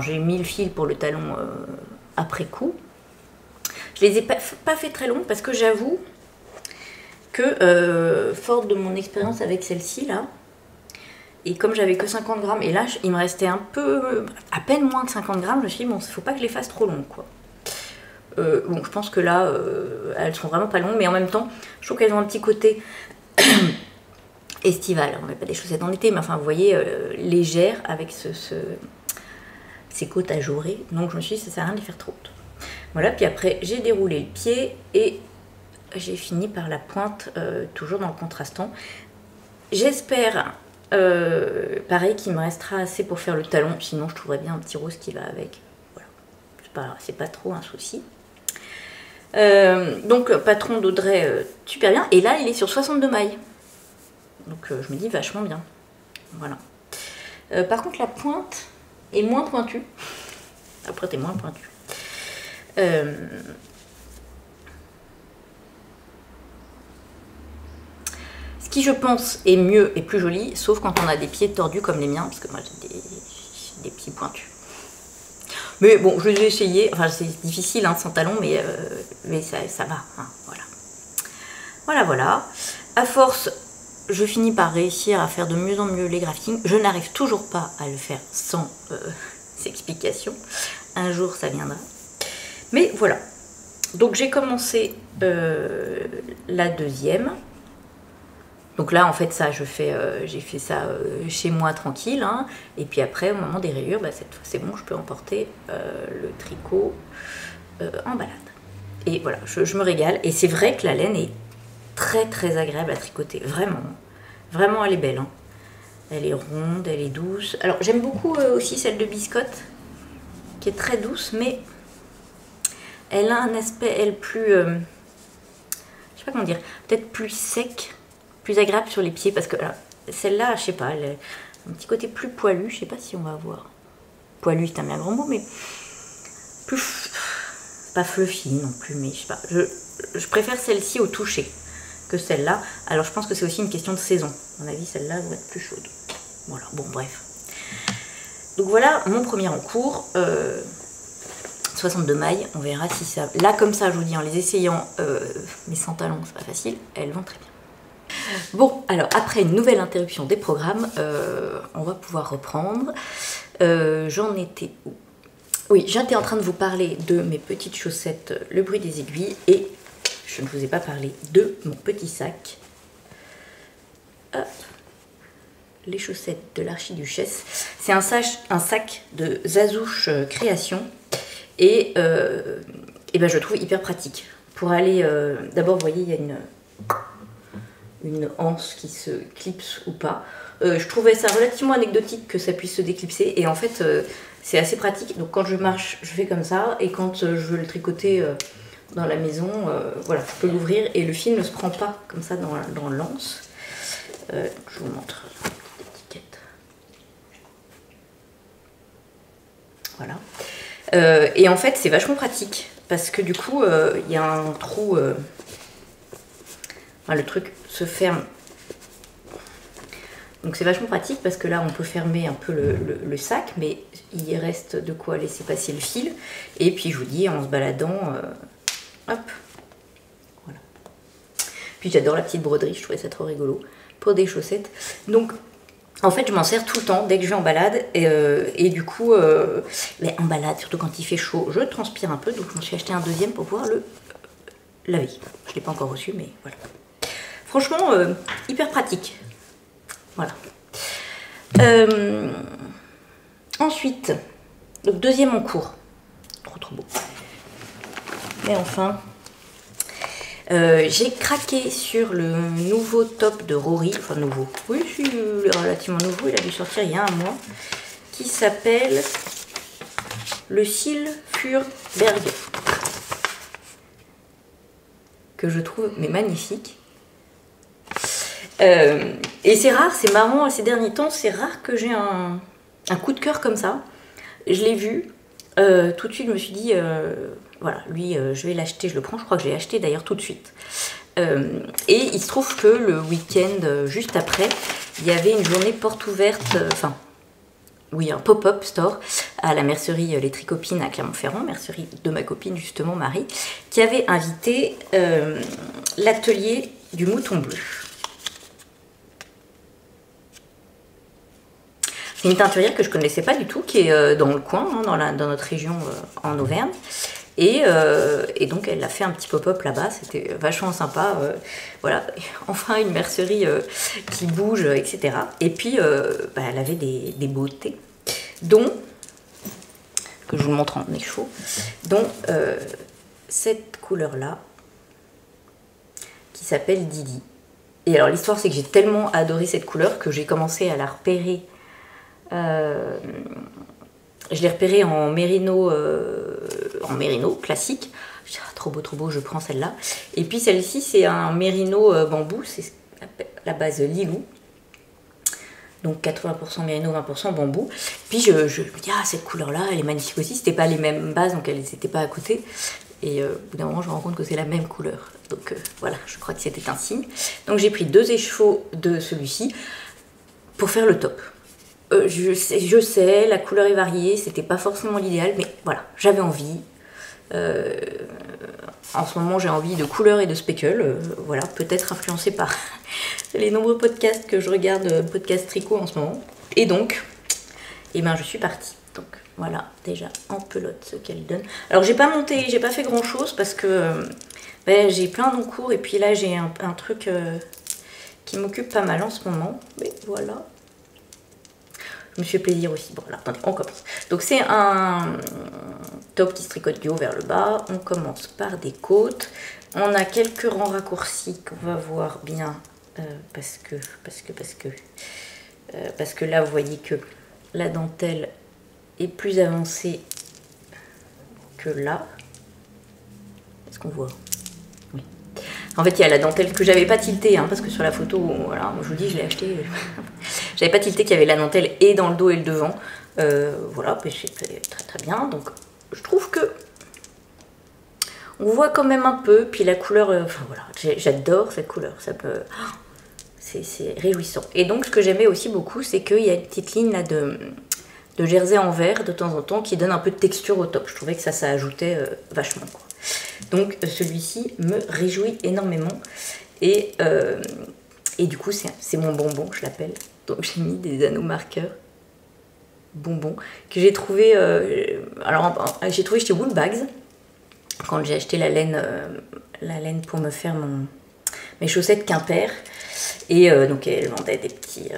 j'ai mis le fil pour le talon après coup. Je les ai pas fait très longs parce que j'avoue que forte de mon expérience avec celle-ci là, et comme j'avais que 50 grammes, et là il me restait un peu, à peine moins de 50 grammes, je me suis dit bon, il faut pas que je les fasse trop longues quoi. Bon, je pense que là, elles sont vraiment pas longues, mais en même temps, je trouve qu'elles ont un petit côté estival. On met pas des chaussettes en été, mais enfin, vous voyez, légères avec ces côtes ajourées. Donc je me suis dit, ça sert à rien de les faire trop hautes. Voilà, puis après, j'ai déroulé le pied et j'ai fini par la pointe, toujours dans le contrastant. J'espère... pareil qu'il me restera assez pour faire le talon, sinon je trouverais bien un petit rose qui va avec. Voilà, c'est pas trop un souci. Donc patron d'Audrey, super bien, et là il est sur 62 mailles, donc je me dis vachement bien. Voilà. Par contre la pointe est moins pointue, après t'es moins pointue. Ce qui, je pense, est mieux et plus joli, sauf quand on a des pieds tordus comme les miens, parce que moi j'ai des pieds pointus. Mais bon, je les ai essayés, enfin c'est difficile hein, sans talon, mais ça va, hein, voilà. Voilà. À force, je finis par réussir à faire de mieux en mieux les graphings. Je n'arrive toujours pas à le faire sans explications. Un jour, ça viendra. Mais voilà. Donc j'ai commencé la deuxième. Donc là, en fait, ça, j'ai fait ça chez moi tranquille. Hein. Et puis après, au moment des rayures, bah, cette fois, c'est bon, je peux emporter le tricot en balade. Et voilà, je me régale. Et c'est vrai que la laine est très, très agréable à tricoter. Vraiment. Vraiment, elle est belle. Hein. Elle est ronde, elle est douce. Alors, j'aime beaucoup aussi celle de Biscotte, qui est très douce, mais elle a un aspect, elle, plus... je sais pas comment dire, peut-être plus sec, plus agréable sur les pieds, parce que celle-là, je sais pas, elle a un petit côté plus poilu, je sais pas si on va voir. Poilu, c'est un bien grand mot, mais plus, pas fluffy non plus, mais je sais pas. Je préfère celle-ci au toucher. que celle-là. Alors je pense que c'est aussi une question de saison. À mon avis, celle-là va être plus chaude. Voilà, bon bref. Donc voilà mon premier en cours. 62 mailles, on verra si ça... Là comme ça, je vous dis, en les essayant, mais sans talons, c'est pas facile, elles vont très bien. Bon, alors après une nouvelle interruption des programmes, on va pouvoir reprendre. J'en étais où? Oui, j'étais en train de vous parler de mes petites chaussettes, le bruit des aiguilles, et je ne vous ai pas parlé de mon petit sac. Hop. Les chaussettes de l'Archiduchesse. C'est un sac de Zazouche Création, et ben je le trouve hyper pratique. Pour aller, d'abord vous voyez il y a une anse qui se clipse ou pas. Je trouvais ça relativement anecdotique que ça puisse se déclipser, et en fait c'est assez pratique. Donc quand je marche, je fais comme ça, et quand je veux le tricoter dans la maison, voilà, je peux l'ouvrir et le fil ne se prend pas comme ça dans l'anse. Je vous montre l'étiquette. Voilà. Et en fait c'est vachement pratique parce que du coup il y a un trou, enfin, le truc se ferme, donc c'est vachement pratique parce que là on peut fermer un peu le sac, mais il reste de quoi laisser passer le fil. Et puis je vous dis, en se baladant, hop, voilà. Puis j'adore la petite broderie, je trouvais ça trop rigolo pour des chaussettes. Donc en fait je m'en sers tout le temps dès que je vais en balade, et du coup mais en balade, surtout quand il fait chaud, je transpire un peu, donc je m'en suis acheté un deuxième pour pouvoir le laver. Je ne l'ai pas encore reçu, mais voilà. Franchement hyper pratique. Voilà. Ensuite, donc deuxième en cours. Trop beau. Et enfin, j'ai craqué sur le nouveau top de Rory. Enfin nouveau. Oui, il est relativement nouveau. Il a dû sortir il y a un mois. Qui s'appelle le Sylfurberg. Que je trouve mais magnifique. Et c'est rare, c'est marrant, ces derniers temps, c'est rare que j'ai un coup de cœur comme ça. Je l'ai vu, tout de suite je me suis dit, voilà, lui je vais l'acheter, je le prends, je crois que je l'ai acheté d'ailleurs tout de suite. Et il se trouve que le week-end juste après, il y avait une journée porte ouverte, enfin, oui, un pop-up store à la mercerie Les Tricopines à Clermont-Ferrand, mercerie de ma copine justement, Marie, qui avait invité l'atelier du Mouton Bleu. C'est une teinturière que je ne connaissais pas du tout, qui est dans le coin, hein, dans notre région en Auvergne. Et donc elle a fait un petit pop-up là-bas, c'était vachement sympa. Voilà, enfin une mercerie qui bouge, etc. Et puis elle avait des beautés, dont, que je vous montre en échaud, dont cette couleur-là, qui s'appelle Didi. Et alors l'histoire c'est que j'ai tellement adoré cette couleur que j'ai commencé à la repérer. Je l'ai repéré en mérino classique. Je dis, ah, trop beau, je prends celle-là. Et puis celle-ci, c'est un mérino bambou, c'est la base Lilou. Donc 80% mérino, 20% bambou. Puis je me dis, ah, cette couleur-là, elle est magnifique aussi. C'était pas les mêmes bases, donc elles n'étaient pas à côté. Et au bout d'un moment, je me rends compte que c'est la même couleur. Donc voilà, je crois que c'était un signe. Donc j'ai pris 2 écheveaux de celui-ci pour faire le top. Je sais, la couleur est variée, c'était pas forcément l'idéal, mais voilà, j'avais envie. En ce moment, j'ai envie de couleur et de speckle, voilà, peut-être influencée par les nombreux podcasts que je regarde, podcasts tricot en ce moment. Et donc, eh ben, je suis partie. Donc voilà, déjà en pelote ce qu'elle donne. Alors j'ai pas fait grand chose parce que j'ai plein d'encours, et puis là j'ai un truc qui m'occupe pas mal en ce moment. Mais voilà. Je me suis fait plaisir aussi. Bon, là, attendez, on commence. Donc, c'est un top qui se tricote du haut vers le bas. On commence par des côtes. On a quelques rangs raccourcis qu'on va voir bien parce que là, vous voyez que la dentelle est plus avancée que là. Est-ce qu'on voit? Oui. En fait, il y a la dentelle que j'avais pas tiltée, hein, parce que sur la photo, voilà, je vous dis, je l'ai acheté. J'avais pas tilté qu'il y avait la dentelle et dans le dos et le devant. Voilà, c'est très bien. Donc je trouve que on voit quand même un peu, puis la couleur, enfin voilà, j'adore cette couleur, ça peut... C'est réjouissant. Et donc ce que j'aimais aussi beaucoup, c'est qu'il y a une petite ligne là de jersey en vert de temps en temps qui donne un peu de texture au top. Je trouvais que ça ajoutait vachement, quoi. Donc celui-ci me réjouit énormément. Et du coup, c'est mon bonbon, je l'appelle. Donc j'ai mis des anneaux marqueurs bonbons que j'ai trouvé. J'ai trouvé chez Woolbags quand j'ai acheté la laine pour me faire mes chaussettes Quimper. Et donc elle vendait des petits.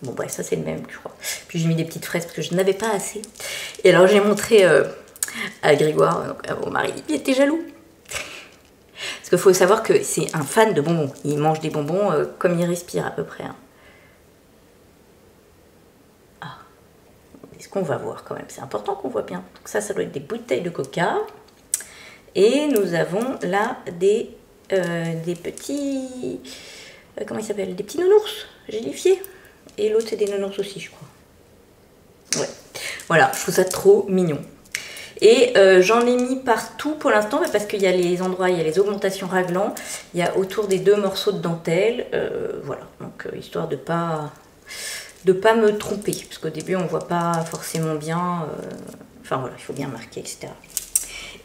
Bon bref, ça c'est le même, je crois. Puis j'ai mis des petites fraises parce que je n'avais pas assez. Et alors j'ai montré à Grégoire, donc à mon mari, il était jaloux. Parce qu'il faut savoir que c'est un fan de bonbons. Il mange des bonbons comme il respire à peu près. Hein. Ah, est-ce qu'on va voir quand même? C'est important qu'on voit bien. Donc ça doit être des bouteilles de coca. Et nous avons là des petits... comment ils s'appellent? Des petits nounours gélifiés. Et l'autre c'est des nounours aussi, je crois. Ouais. Voilà, je trouve ça trop mignon. Et j'en ai mis partout pour l'instant, parce qu'il y a les endroits, il y a les augmentations raglan, il y a autour des 2 morceaux de dentelle, voilà, donc histoire de pas me tromper, parce qu'au début on voit pas forcément bien, enfin voilà, il faut bien marquer, etc.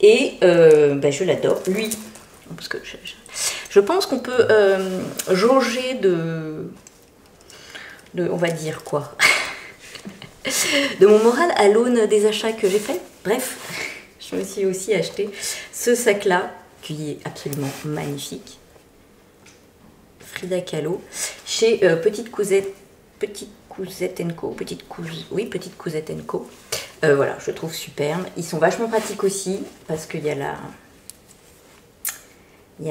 Et je l'adore, lui, parce que je pense qu'on peut jauger de on va dire quoi, de mon moral à l'aune des achats que j'ai faits. Bref, je me suis aussi acheté ce sac-là, qui est absolument magnifique. Frida Kahlo, chez Petite Cousette Co. Petite Cousette Co. Voilà, je le trouve superbe. Ils sont vachement pratiques aussi, parce qu'il y a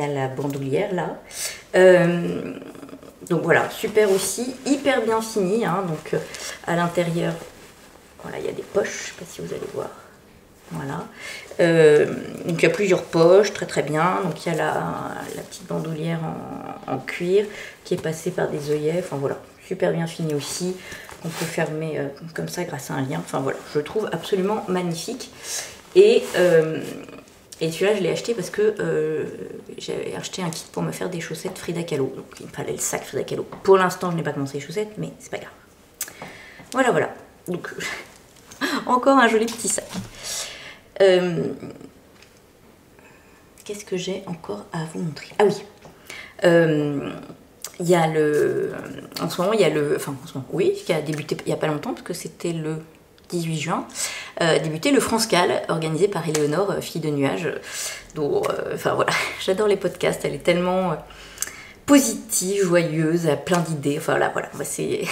la bandoulière là. Donc voilà, super aussi, hyper bien fini. Hein, donc à l'intérieur, voilà, il y a des poches, je ne sais pas si vous allez voir. Voilà. Donc il y a plusieurs poches, très très bien. Donc il y a la petite bandoulière en cuir qui est passée par des œillets. Enfin voilà, super bien fini aussi. On peut fermer comme ça grâce à un lien. Enfin voilà, je le trouve absolument magnifique. Et celui-là, je l'ai acheté parce que j'avais acheté un kit pour me faire des chaussettes Frida Kahlo. Donc il me fallait le sac Frida Kahlo. Pour l'instant, je n'ai pas commencé les chaussettes, mais c'est pas grave. Voilà, voilà. Donc, encore un joli petit sac. Qu'est-ce que j'ai encore à vous montrer? Ah oui. Il y a en ce moment, il y a qui a débuté il n'y a pas longtemps, parce que c'était le 18 juin, débuté le France-Cal, organisé par Éléonore, fille de nuages. Donc, enfin voilà, j'adore les podcasts, elle est tellement positive, joyeuse, elle a plein d'idées. Enfin là, voilà, moi c'est...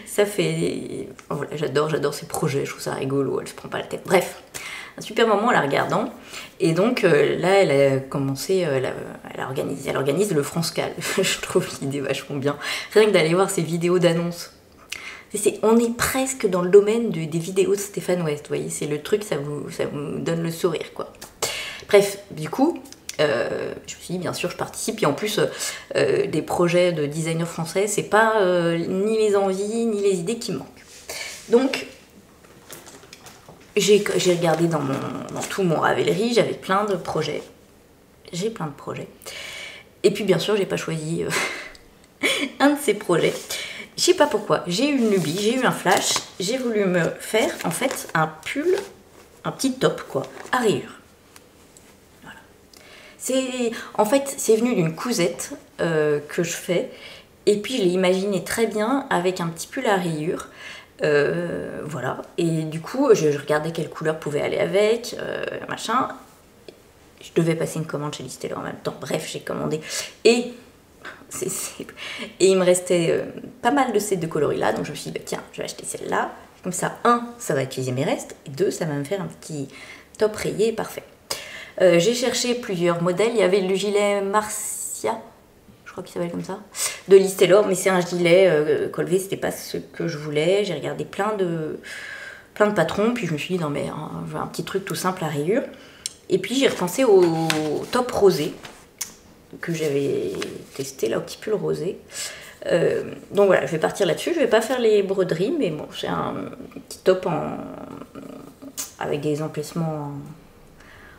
ça fait... Voilà, j'adore ses projets, je trouve ça rigolo, elle se prend pas la tête. Bref, un super moment en la regardant. Et donc là, elle a commencé, elle organise le France-Cal. Je trouve l'idée vachement bien. Rien que d'aller voir ses vidéos d'annonces. On est presque dans le domaine des vidéos de Stéphane Ouest, vous voyez, c'est le truc, ça vous donne le sourire, quoi. Bref, du coup, je me suis dit, bien sûr, je participe, et en plus, des projets de designers français, c'est pas ni les envies, ni les idées qui me manquent. Donc, j'ai regardé dans tout mon Ravelry, j'avais plein de projets. J'ai plein de projets. Et puis, bien sûr, j'ai pas choisi un de ces projets. Je sais pas pourquoi, j'ai eu une lubie, j'ai eu un flash, j'ai voulu me faire en fait un pull, un petit top quoi, à rayures. Voilà. En fait, c'est venu d'une cousette que je fais, et puis je l'ai imaginé très bien avec un petit pull à rayures. Voilà, et du coup, je regardais quelle couleur pouvait aller avec, machin. Je devais passer une commande chez Listelor en même temps, bref, j'ai commandé. Et il me restait pas mal de ces 2 coloris-là, donc je me suis dit, bah, tiens, je vais acheter celle-là. Comme ça, 1, ça va utiliser mes restes, et 2, ça va me faire un petit top rayé parfait. J'ai cherché plusieurs modèles. Il y avait le gilet Marcia, je crois qu'il s'appelle comme ça, de Listelor, mais c'est un gilet colvé, c'était pas ce que je voulais. J'ai regardé plein de patrons, puis je me suis dit, non mais je veux un petit truc tout simple à rayures. Et puis j'ai repensé au top rosé, que j'avais testé là, au petit pull rosé. Donc voilà, je vais partir là-dessus. Je vais pas faire les broderies, mais bon, j'ai un petit top avec des emplacements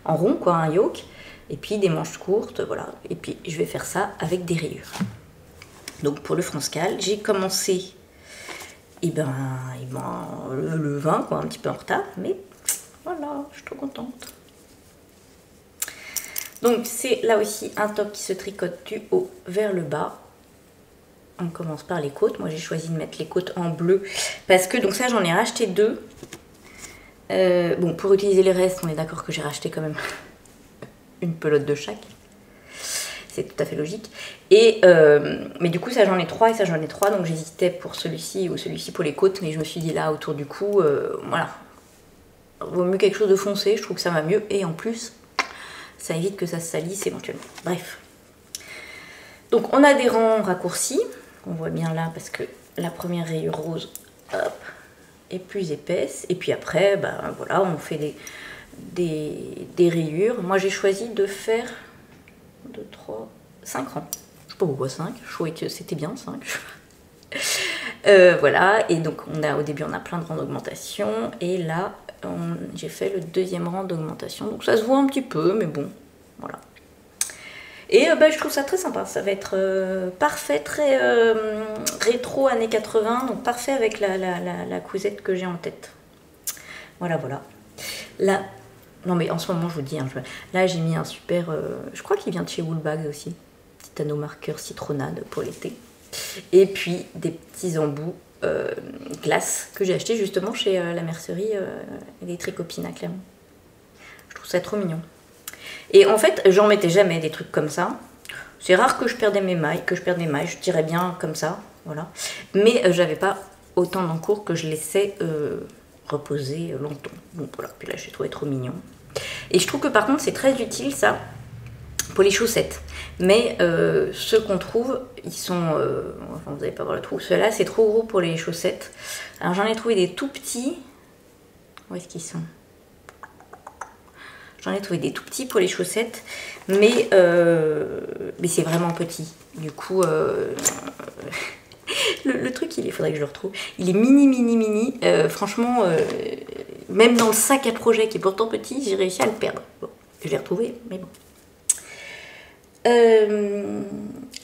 en rond, quoi, un yoke. Et puis des manches courtes, voilà. Et puis je vais faire ça avec des rayures. Donc pour le France-Cal, j'ai commencé le 20, quoi, un petit peu en retard. Mais voilà, je suis trop contente. Donc c'est là aussi un top qui se tricote du haut vers le bas. On commence par les côtes. Moi j'ai choisi de mettre les côtes en bleu parce que, donc ça j'en ai racheté 2. Bon, pour utiliser les restes, on est d'accord que j'ai racheté quand même une pelote de chaque. C'est tout à fait logique. Mais du coup ça j'en ai 3 et ça j'en ai 3. Donc j'hésitais pour celui-ci ou celui-ci pour les côtes. Mais je me suis dit là autour du cou, voilà. Vaut mieux quelque chose de foncé, je trouve que ça va mieux. Et en plus, ça évite que ça se salisse éventuellement. Bref. Donc on a des rangs raccourcis. On voit bien là parce que la première rayure rose, hop, est plus épaisse. Et puis après, ben voilà, on fait des rayures. Moi j'ai choisi de faire 2, 3, 5 rangs. Je sais pas pourquoi 5. Je trouvais que c'était bien 5. Voilà, et donc au début on a plein de rangs d'augmentation. Et là, j'ai fait le 2e rang d'augmentation. Donc ça se voit un petit peu, mais bon, voilà. Et je trouve ça très sympa, ça va être parfait, très rétro années 80, donc parfait avec la cousette que j'ai en tête. Voilà, voilà. Là, non mais en ce moment je vous dis, hein, là j'ai mis un super, je crois qu'il vient de chez Woolbag aussi, petit anneau marqueur citronnade pour l'été. Et puis des petits embouts glace que j'ai acheté justement chez la mercerie des Tricopines à Clermont. Je trouve ça trop mignon. Et en fait, j'en mettais jamais des trucs comme ça. C'est rare que je perdais mes mailles, je tirais bien comme ça, voilà. Mais j'avais pas autant d'encours que je laissais reposer longtemps. Donc voilà, puis là j'ai trouvé trop mignon. Et je trouve que par contre c'est très utile ça pour les chaussettes. Mais ceux qu'on trouve, ils sont... enfin, vous n'allez pas voir le trou. Ceux-là, c'est trop gros pour les chaussettes. Alors j'en ai trouvé des tout petits. Où est-ce qu'ils sont? J'en ai trouvé des tout petits pour les chaussettes, mais c'est vraiment petit. Du coup, le truc, il faudrait que je le retrouve. Il est mini. Franchement, même dans le sac à projet qui est pourtant petit, j'ai réussi à le perdre. Bon, je l'ai retrouvé, mais bon.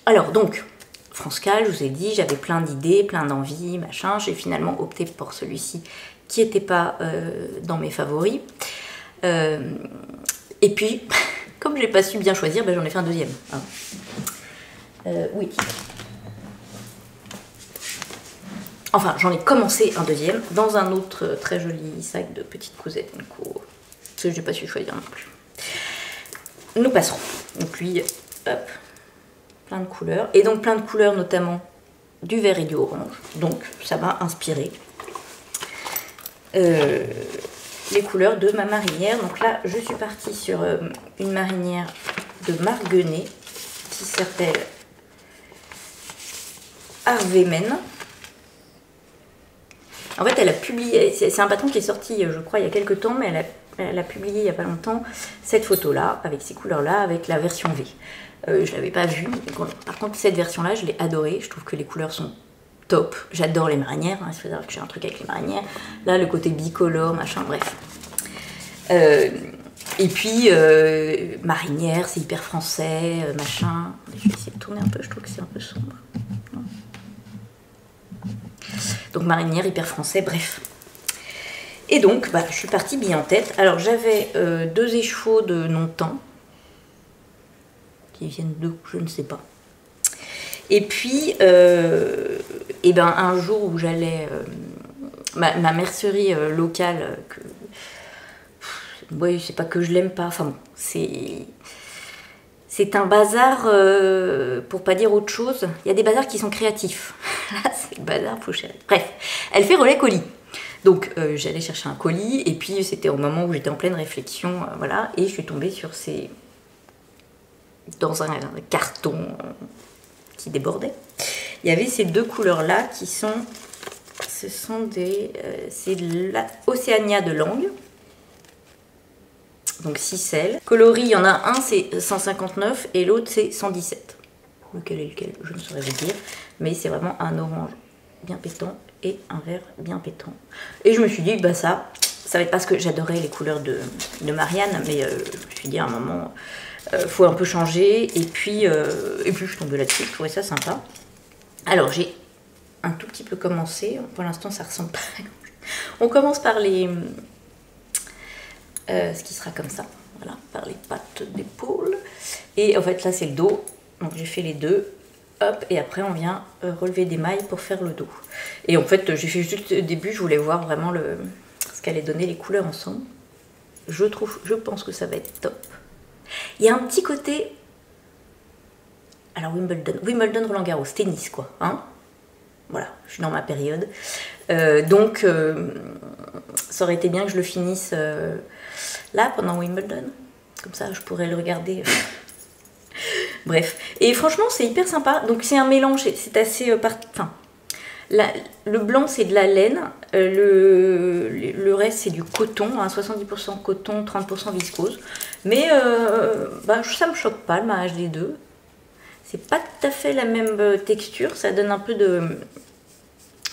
Alors donc, France-Cal, je vous ai dit, j'avais plein d'idées, plein d'envies, machin. J'ai finalement opté pour celui-ci qui n'était pas dans mes favoris. Et puis, comme j'ai pas su bien choisir, j'en ai fait un 2e. Hein. Oui. Enfin, j'en ai commencé un 2e dans un autre très joli sac de petites cousettes. Du coup, parce que j'ai pas su choisir non plus. Nous passerons. Donc lui, hop, plein de couleurs. Et donc plein de couleurs, notamment du vert et du orange. Donc ça m'a inspiré les couleurs de ma marinière. Donc là, je suis partie sur une marinière de Marguenet qui s'appelle Harvey Men. En fait, elle a publié, c'est un patron qui est sorti, je crois, il y a quelques temps, mais elle a publié il n'y a pas longtemps cette photo-là, avec ces couleurs-là, avec la version V. Je ne l'avais pas vue. Par contre, cette version-là, je l'ai adorée. Je trouve que les couleurs sont top. J'adore les marinières. Il faut savoir que j'ai un truc avec les marinières. Là, le côté bicolore, machin, bref. Et puis, marinière, c'est hyper français, machin. Je vais essayer de tourner un peu, je trouve que c'est un peu sombre. Non. Donc, marinière, hyper français, bref. Et donc, je suis partie bien en tête. Alors, j'avais 2 écheveaux de non-temps. Qui viennent d'où, je ne sais pas. Et puis, un jour où j'allais... ma mercerie locale... Oui, c'est pas que je l'aime pas. Enfin bon, c'est un bazar, pour pas dire autre chose. Il y a des bazars qui sont créatifs. Là, c'est le bazar Fauchère. Bref, elle fait relais colis. Donc, j'allais chercher un colis. Et puis, c'était au moment où j'étais en pleine réflexion. Voilà. Et je suis tombée sur ces... dans un carton qui débordait. Il y avait ces 2 couleurs-là qui sont... Ce sont des... c'est de l'Océania de Langue. Donc 6 selles. Coloris, il y en a un, c'est 159 et l'autre, c'est 117. Lequel est lequel, je ne saurais vous dire. Mais c'est vraiment un orange bien pétant et un vert bien pétant. Et je me suis dit, ça Ça va être parce que j'adorais les couleurs de Marianne, mais je me suis dit à un moment, faut un peu changer. Et puis je suis tombée là-dessus, je trouvais ça sympa. Alors j'ai un tout petit peu commencé, pour l'instant ça ressemble pas à grand chose. On commence par ce qui sera comme ça, voilà, par les pattes d'épaule. Et en fait là c'est le dos, donc j'ai fait les deux. Hop, et après on vient relever des mailles pour faire le dos. Et en fait j'ai fait juste au début, je voulais voir vraiment ce qu'allait donner les couleurs ensemble. Je pense que ça va être top. Il y a un petit côté, alors Wimbledon, Roland Garros, tennis quoi, hein. Voilà, je suis dans ma période. Donc ça aurait été bien que je le finisse là pendant Wimbledon, comme ça je pourrais le regarder. Bref, et franchement c'est hyper sympa, donc c'est un mélange, c'est assez... le blanc c'est de la laine, le reste c'est du coton, hein, 70% coton, 30% viscose, mais ça me choque pas le mariage des deux. C'est pas tout à fait la même texture, ça donne un peu de...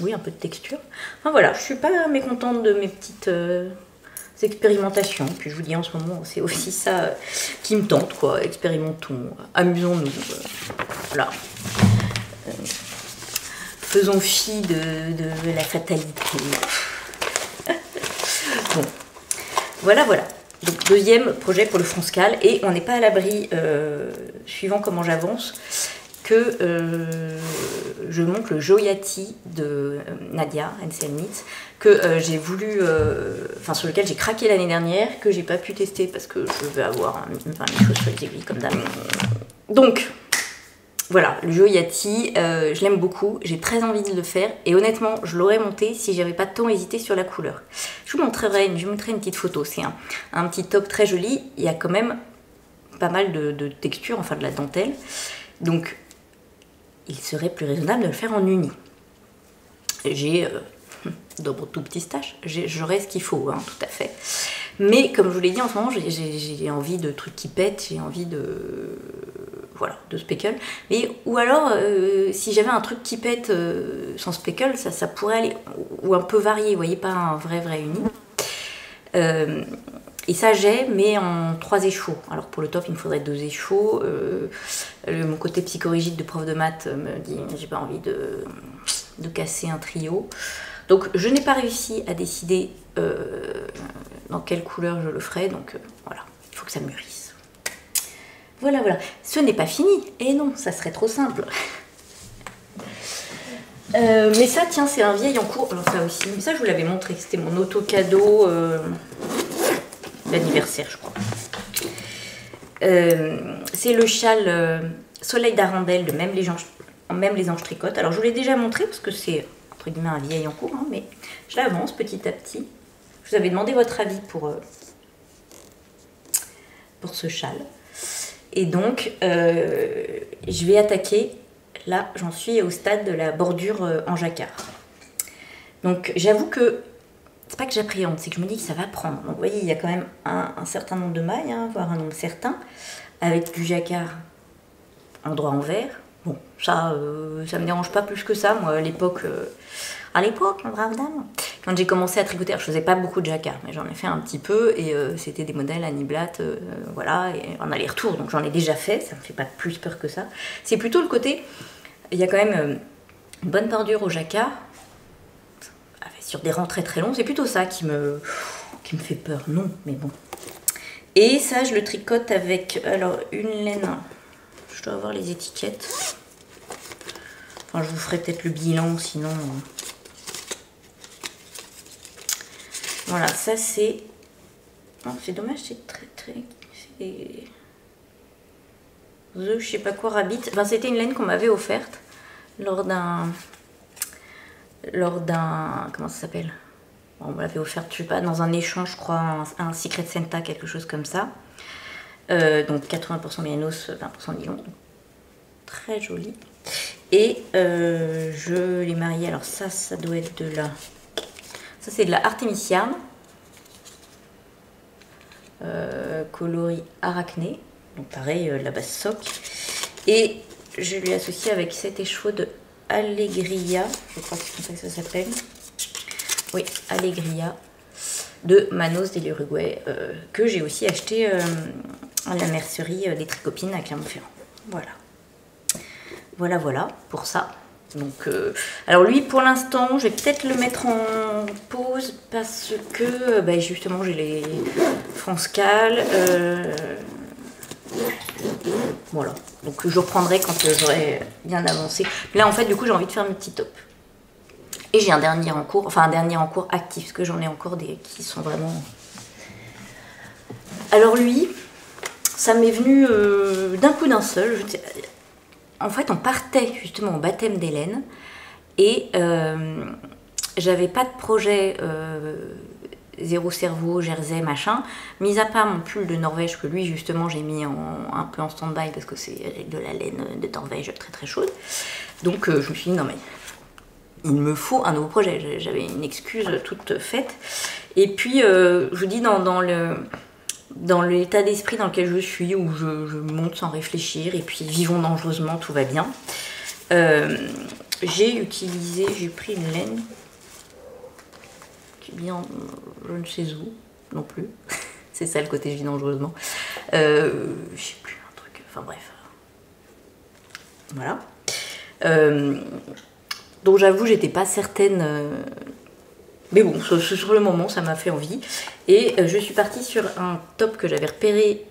Oui, un peu de texture. Enfin voilà, je suis pas mécontente de mes petites... expérimentations, puis je vous dis en ce moment c'est aussi ça qui me tente quoi, expérimentons, amusons-nous, voilà, faisons fi de la fatalité. Bon, voilà, donc deuxième projet pour le Fronscal, et on n'est pas à l'abri, suivant comment j'avance, que je monte le Joyati de Nadia Anselmitz, que j'ai voulu, sur lequel j'ai craqué l'année dernière, que j'ai pas pu tester parce que je veux avoir mes choses sur les aiguilles comme d'hab. Donc voilà, le Joyati, je l'aime beaucoup, j'ai très envie de le faire, et honnêtement je l'aurais monté si j'avais pas tant hésité sur la couleur. Je vous montrerai une petite photo, c'est un petit top très joli, il y a quand même pas mal de texture, enfin de la dentelle, donc il serait plus raisonnable de le faire en uni. J'ai, dans mon tout petit stache, j'aurais ce qu'il faut, hein, tout à fait. Mais comme je vous l'ai dit, en ce moment, j'ai envie de trucs qui pètent, j'ai envie de... Voilà, de speckle. Ou alors, si j'avais un truc qui pète sans speckle, ça pourrait aller... Ou un peu varié, vous voyez, pas un vrai uni. Et ça j'ai, mais en 3 échos. Alors pour le top, il me faudrait 2 échos. Mon côté psychorigide de prof de maths me dit j'ai pas envie de casser un trio. Donc je n'ai pas réussi à décider dans quelle couleur je le ferai. Donc voilà, il faut que ça mûrisse. Voilà. Ce n'est pas fini. Et non, ça serait trop simple. Mais ça, tiens, c'est un vieil en cours. Alors ça aussi, mais ça je vous l'avais montré. C'était mon auto-cadeau... d'anniversaire, je crois. C'est le châle Soleil d'Arandel de Même les Anges tricotent. Alors je vous l'ai déjà montré parce que c'est entre guillemets un vieil en cours, hein, mais je l'avance petit à petit. Je vous avais demandé votre avis pour ce châle. Et donc je vais attaquer, là j'en suis au stade de la bordure en jacquard. Donc j'avoue que c'est pas que j'appréhende, c'est que je me dis que ça va prendre. Donc vous voyez, il y a quand même un certain nombre de mailles, hein, voire un nombre certain, avec du jacquard en droit envers. Bon, ça me dérange pas plus que ça. Moi, à l'époque, ma brave dame, quand j'ai commencé à tricoter, je faisais pas beaucoup de jacquard, mais j'en ai fait un petit peu, et c'était des modèles Annie Blatt, voilà, et en aller-retour, donc j'en ai déjà fait, ça me fait pas plus peur que ça. C'est plutôt le côté, il y a quand même une bonne bordure au jacquard, sur des rangs très très longs, c'est plutôt ça qui me fait peur, non, mais bon. Et ça, je le tricote avec, alors, une laine, je dois avoir les étiquettes. Enfin, je vous ferai peut-être le bilan, sinon... Voilà, ça c'est... Non, c'est dommage, c'est très... C'est... Je sais pas quoi, Rabbit. Enfin, c'était une laine qu'on m'avait offerte lors d'un... Comment ça s'appelle? Bon, on me l'avait offerte, je sais pas, dans un échange, je crois, un Secret Santa, quelque chose comme ça. Donc 80% mérinos, 20% nylon. Très joli. Et je l'ai marié, alors ça doit être de la... Ça c'est de la Artemisium. Coloris arachné. Donc pareil, la base soc. Et je l'ai associé avec cet écheveau de Allegria, je crois que c'est comme ça que ça s'appelle. Oui, Allegria. de Manos de l'Uruguay, que j'ai aussi acheté à la mercerie des Tricopines à Clermont-Ferrand. Voilà pour ça. Donc, alors lui, pour l'instant, je vais peut-être le mettre en pause parce que justement, j'ai les France Cal. Voilà. Donc je reprendrai quand j'aurai bien avancé. Là, en fait, du coup, j'ai envie de faire mes petits tops. Et j'ai un dernier en cours, actif, parce que j'en ai encore des qui sont vraiment... Alors lui, ça m'est venu d'un coup d'un seul. En fait, on partait justement au baptême d'Hélène et j'avais pas de projet zéro cerveau, jersey, machin, mis à part mon pull de Norvège que lui justement j'ai mis un peu en stand-by parce que c'est de la laine de Norvège très très chaude. Donc je me suis dit non mais il me faut un nouveau projet, j'avais une excuse toute faite. Et puis je vous dis dans l'état d'esprit dans lequel je suis, où je monte sans réfléchir, et puis vivons dangereusement, tout va bien. J'ai pris une laine qui vient je ne sais où, non plus. C'est ça le côté je vis dangereusement. Je sais plus, un truc, enfin bref. Voilà. Donc j'avoue, j'étais pas certaine... Mais bon, sur le moment, ça m'a fait envie. Et je suis partie sur un top que j'avais repéré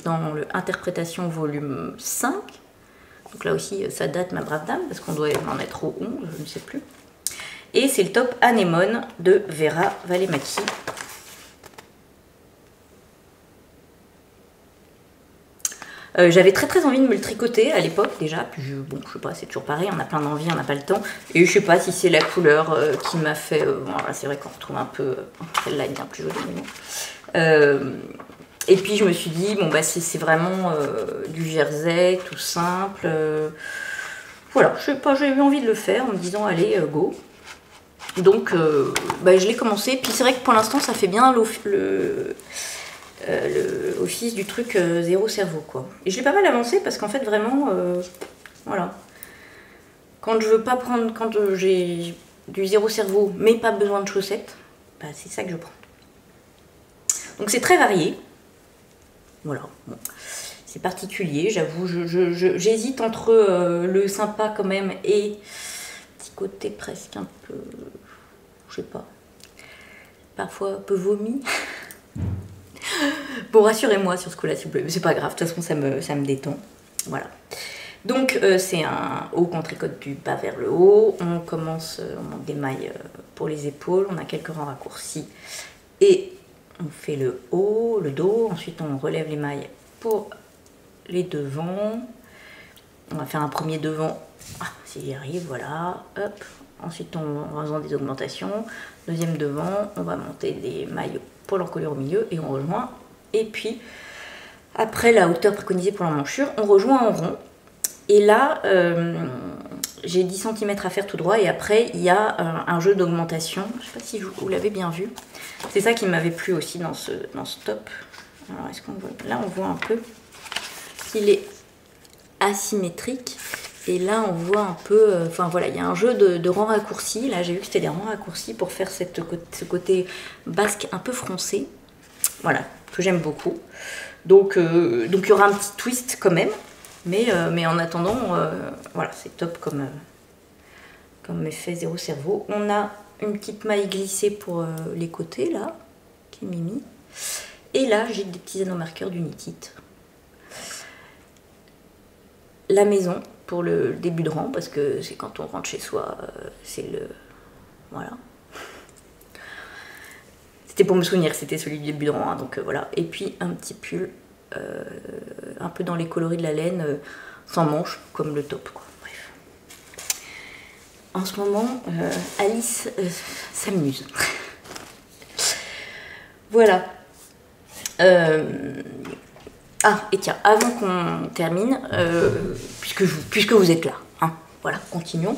dans le Interprétation volume 5. Donc là aussi, ça date, ma brave dame, parce qu'on doit en être au 11, je ne sais plus. Et c'est le top Anémone de Vera Valimaki. J'avais très très envie de me le tricoter à l'époque déjà, puis bon je sais pas, c'est toujours pareil, on a plein d'envie, on n'a pas le temps, et je sais pas si c'est la couleur qui m'a fait, voilà, c'est vrai qu'on retrouve un peu, celle-là est bien plus jolie, mais bon. Et puis je me suis dit, bon bah c'est vraiment du jersey, tout simple, voilà, je sais pas, j'ai eu envie de le faire en me disant allez, go. Donc je l'ai commencé, puis c'est vrai que pour l'instant ça fait bien le office du truc zéro cerveau quoi. Et je l'ai pas mal avancé parce qu'en fait vraiment voilà, quand je veux pas prendre, quand j'ai du zéro cerveau mais pas besoin de chaussettes, c'est ça que je prends. Donc c'est très varié, voilà, bon. C'est particulier, j'avoue, j'hésite entre le sympa quand même et petit côté presque un peu, je sais pas, parfois un peu vomi. Bon, rassurez-moi sur ce coup-là, s'il vous plaît. Mais c'est pas grave, de toute façon, ça me détend. Voilà. Donc, c'est un haut qu'on tricote du bas vers le haut. On commence, on monte des mailles pour les épaules. On a quelques rangs raccourcis. Et on fait le haut, le dos. Ensuite, on relève les mailles pour les devants. On va faire un premier devant. Si j'y arrive, voilà. Hop. Ensuite, on va faisant des augmentations. Deuxième devant, on va monter des mailles pour l'encolure au milieu et on rejoint. Et puis, après la hauteur préconisée pour l'emmanchure, on rejoint en rond. Et là, j'ai 10 cm à faire tout droit. Et après, il y a un jeu d'augmentation. Je ne sais pas si vous l'avez bien vu. C'est ça qui m'avait plu aussi dans ce top. Alors, est-ce qu'on voit? Là, on voit un peu qu'il est asymétrique. Et là, on voit un peu... Enfin, voilà, il y a un jeu de rangs raccourcis. Là, j'ai vu que c'était des rangs raccourcis pour faire ce côté basque un peu froncé. Voilà, que j'aime beaucoup. Donc, il y aura un petit twist quand même. Mais en attendant, voilà, c'est top comme effet zéro cerveau. On a une petite maille glissée pour les côtés, là, qui est mimi. Et là, j'ai des petits anneaux marqueurs d'Unitit. La maison, pour le début de rang, parce que c'est quand on rentre chez soi, c'est le... Voilà. C'était pour me souvenir, c'était celui du début de rang, hein, donc voilà. Et puis un petit pull, un peu dans les coloris de la laine, sans manches, comme le top, quoi. Bref. En ce moment, Alice s'amuse. Voilà. Ah, et tiens, avant qu'on termine, puisque vous êtes là, hein, voilà, continuons.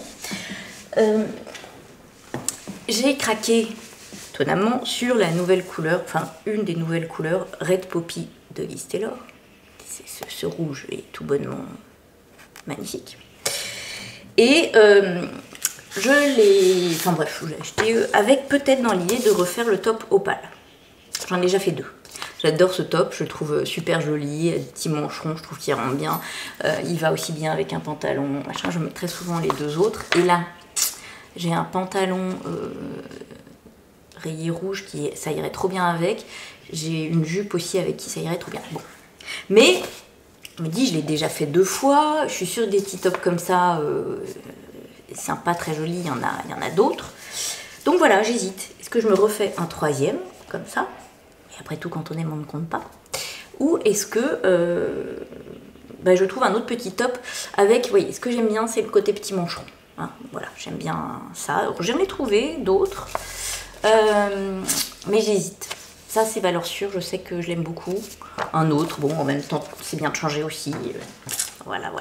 J'ai craqué étonnamment sur la nouvelle couleur, enfin une des nouvelles couleurs Red Poppy de Liz Taylor. Ce rouge est tout bonnement magnifique. Et je l'ai... Enfin bref, je l'ai acheté avec peut-être dans l'idée de refaire le top opale. J'en ai déjà fait 2. J'adore ce top, je le trouve super joli, petit mancheron, je trouve qu'il rentre bien. Il va aussi bien avec un pantalon, machin. Je mets très souvent les 2 autres. Et là, j'ai un pantalon rayé rouge qui ça irait trop bien avec. J'ai une jupe aussi avec qui ça irait trop bien. Bon. Mais, je me dis, je l'ai déjà fait 2 fois. Je suis sûre que des petits tops comme ça, sympa, très joli, il y en a d'autres. Donc voilà, j'hésite. Est-ce que je me refais un 3e, comme ça? Et après tout, quand on aime, on ne compte pas. Ou est-ce que je trouve un autre petit top avec, vous voyez, ce que j'aime bien, c'est le côté petit mancheron. Hein, voilà, j'aime bien ça. J'aime les trouver, d'autres. Mais j'hésite. Ça, c'est valeur sûre, je sais que je l'aime beaucoup. Un autre, bon, en même temps, c'est bien de changer aussi. Voilà. Vous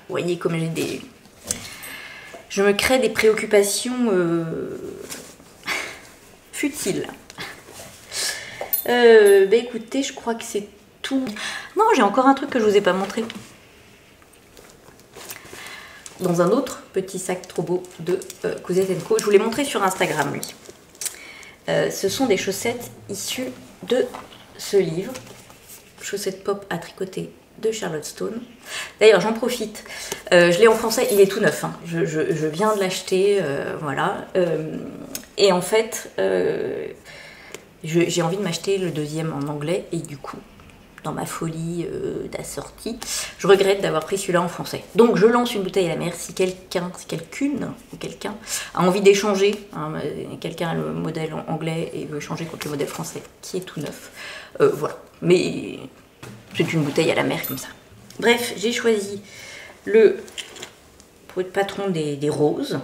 voyez comme j'ai des... Je me crée des préoccupations futiles. Écoutez, je crois que c'est tout. Non, j'ai encore un truc que je vous ai pas montré. Dans un autre petit sac trop beau de Cousette & Co. Je vous l'ai montré sur Instagram, lui. Ce sont des chaussettes issues de ce livre. Chaussettes pop à tricoter de Charlotte Stone. D'ailleurs, j'en profite. Je l'ai en français, il est tout neuf. Hein. Je viens de l'acheter, voilà. Et en fait, j'ai envie de m'acheter le 2e en anglais. Et du coup, dans ma folie d'assortie, je regrette d'avoir pris celui-là en français. Donc, je lance une bouteille à la mer. Si quelqu'un a envie d'échanger, hein, quelqu'un a le modèle anglais et veut échanger contre le modèle français, qui est tout neuf, voilà. Mais c'est une bouteille à la mer comme ça. Bref, j'ai choisi le patron des roses.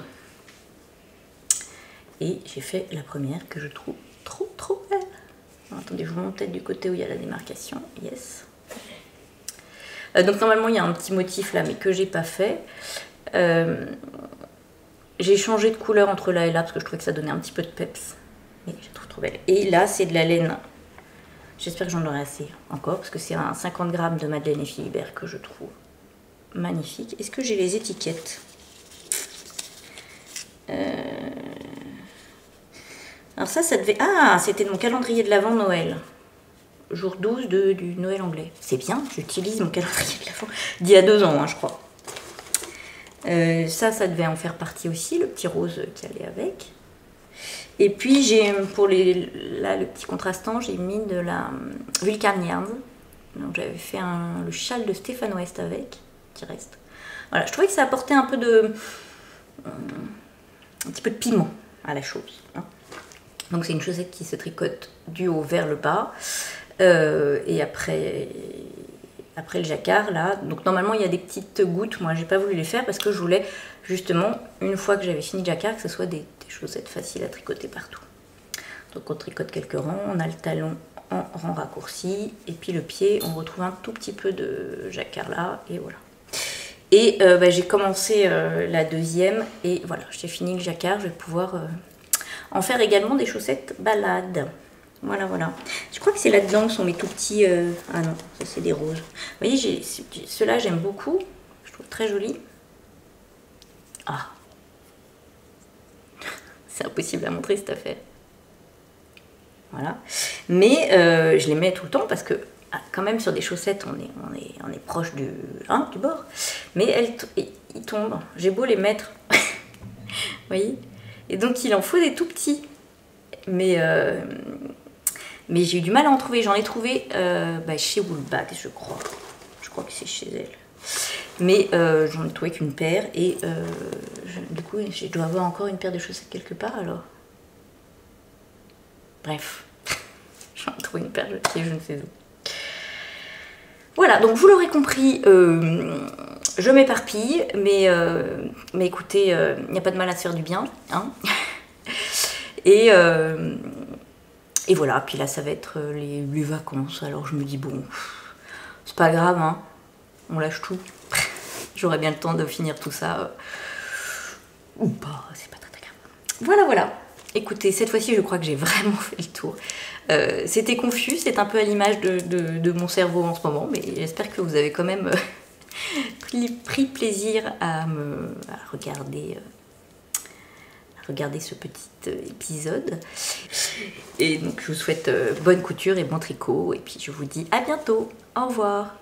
Et j'ai fait la première que je trouve trop belle. Alors, attendez, je vous montre peut-être du côté où il y a la démarcation. Yes. Donc normalement, il y a un petit motif là, mais que j'ai pas fait. J'ai changé de couleur entre là et là, parce que je trouvais que ça donnait un petit peu de peps. Mais je trouve trop belle. Et là, c'est de la laine. J'espère que j'en aurai assez encore, parce que c'est un 50 grammes de Madeleine et Philibert que je trouve magnifique. Est-ce que j'ai les étiquettes? Alors ça devait... Ah, c'était de mon calendrier de l'Avent Noël. Jour 12 du Noël anglais. C'est bien, j'utilise mon calendrier de l'Avent d'il y a 2 ans, hein, je crois. Ça devait en faire partie aussi, le petit rose qui allait avec. Et puis j'ai, pour le petit contrastant, j'ai mis de la Vulcan Yarn. Donc j'avais fait le châle de Stéphane West avec, qui reste. Voilà, je trouvais que ça apportait un peu de... un petit peu de piment à la chose. Hein. Donc c'est une chaussette qui se tricote du haut vers le bas. Et après le jacquard, là. Donc normalement, il y a des petites gouttes. Moi, j'ai pas voulu les faire parce que je voulais, justement, une fois que j'avais fini le jacquard, que ce soit des chaussettes faciles à tricoter partout. Donc on tricote quelques rangs. On a le talon en rang raccourci. Et puis le pied, on retrouve un tout petit peu de jacquard là. Et voilà. Et j'ai commencé la 2e. Et voilà, j'ai fini le jacquard. Je vais pouvoir en faire également des chaussettes balades. Voilà. Je crois que c'est là-dedans où sont mes tout petits... Ah non, ça c'est des roses. Vous voyez, ceux-là j'aime beaucoup. Je trouve très joli. Ah. C'est impossible à montrer cette affaire. Voilà. Mais je les mets tout le temps parce que quand même sur des chaussettes, on est proche du bord. Mais ils tombent. J'ai beau les mettre. Vous voyez? Et donc il en faut des tout petits. Mais j'ai eu du mal à en trouver. J'en ai trouvé chez Woolbag, je crois. Je crois que c'est chez elle. Mais j'en ai trouvé qu'une paire. Et du coup, je dois avoir encore une paire de chaussettes quelque part alors. Bref. J'en ai trouvé une paire qui est je ne sais où. Voilà, donc vous l'aurez compris, je m'éparpille. Mais écoutez, il n'y a pas de mal à se faire du bien. Hein. Et voilà, puis là ça va être les vacances, alors je me dis bon, c'est pas grave, hein, on lâche tout. J'aurai bien le temps de finir tout ça, ou pas, c'est pas très grave. Voilà, écoutez, cette fois-ci je crois que j'ai vraiment fait le tour. C'était confus, c'est un peu à l'image de mon cerveau en ce moment, mais j'espère que vous avez quand même pris plaisir à regarder regarder ce petit épisode. Et donc je vous souhaite bonne couture et bon tricot. Et puis je vous dis à bientôt. Au revoir.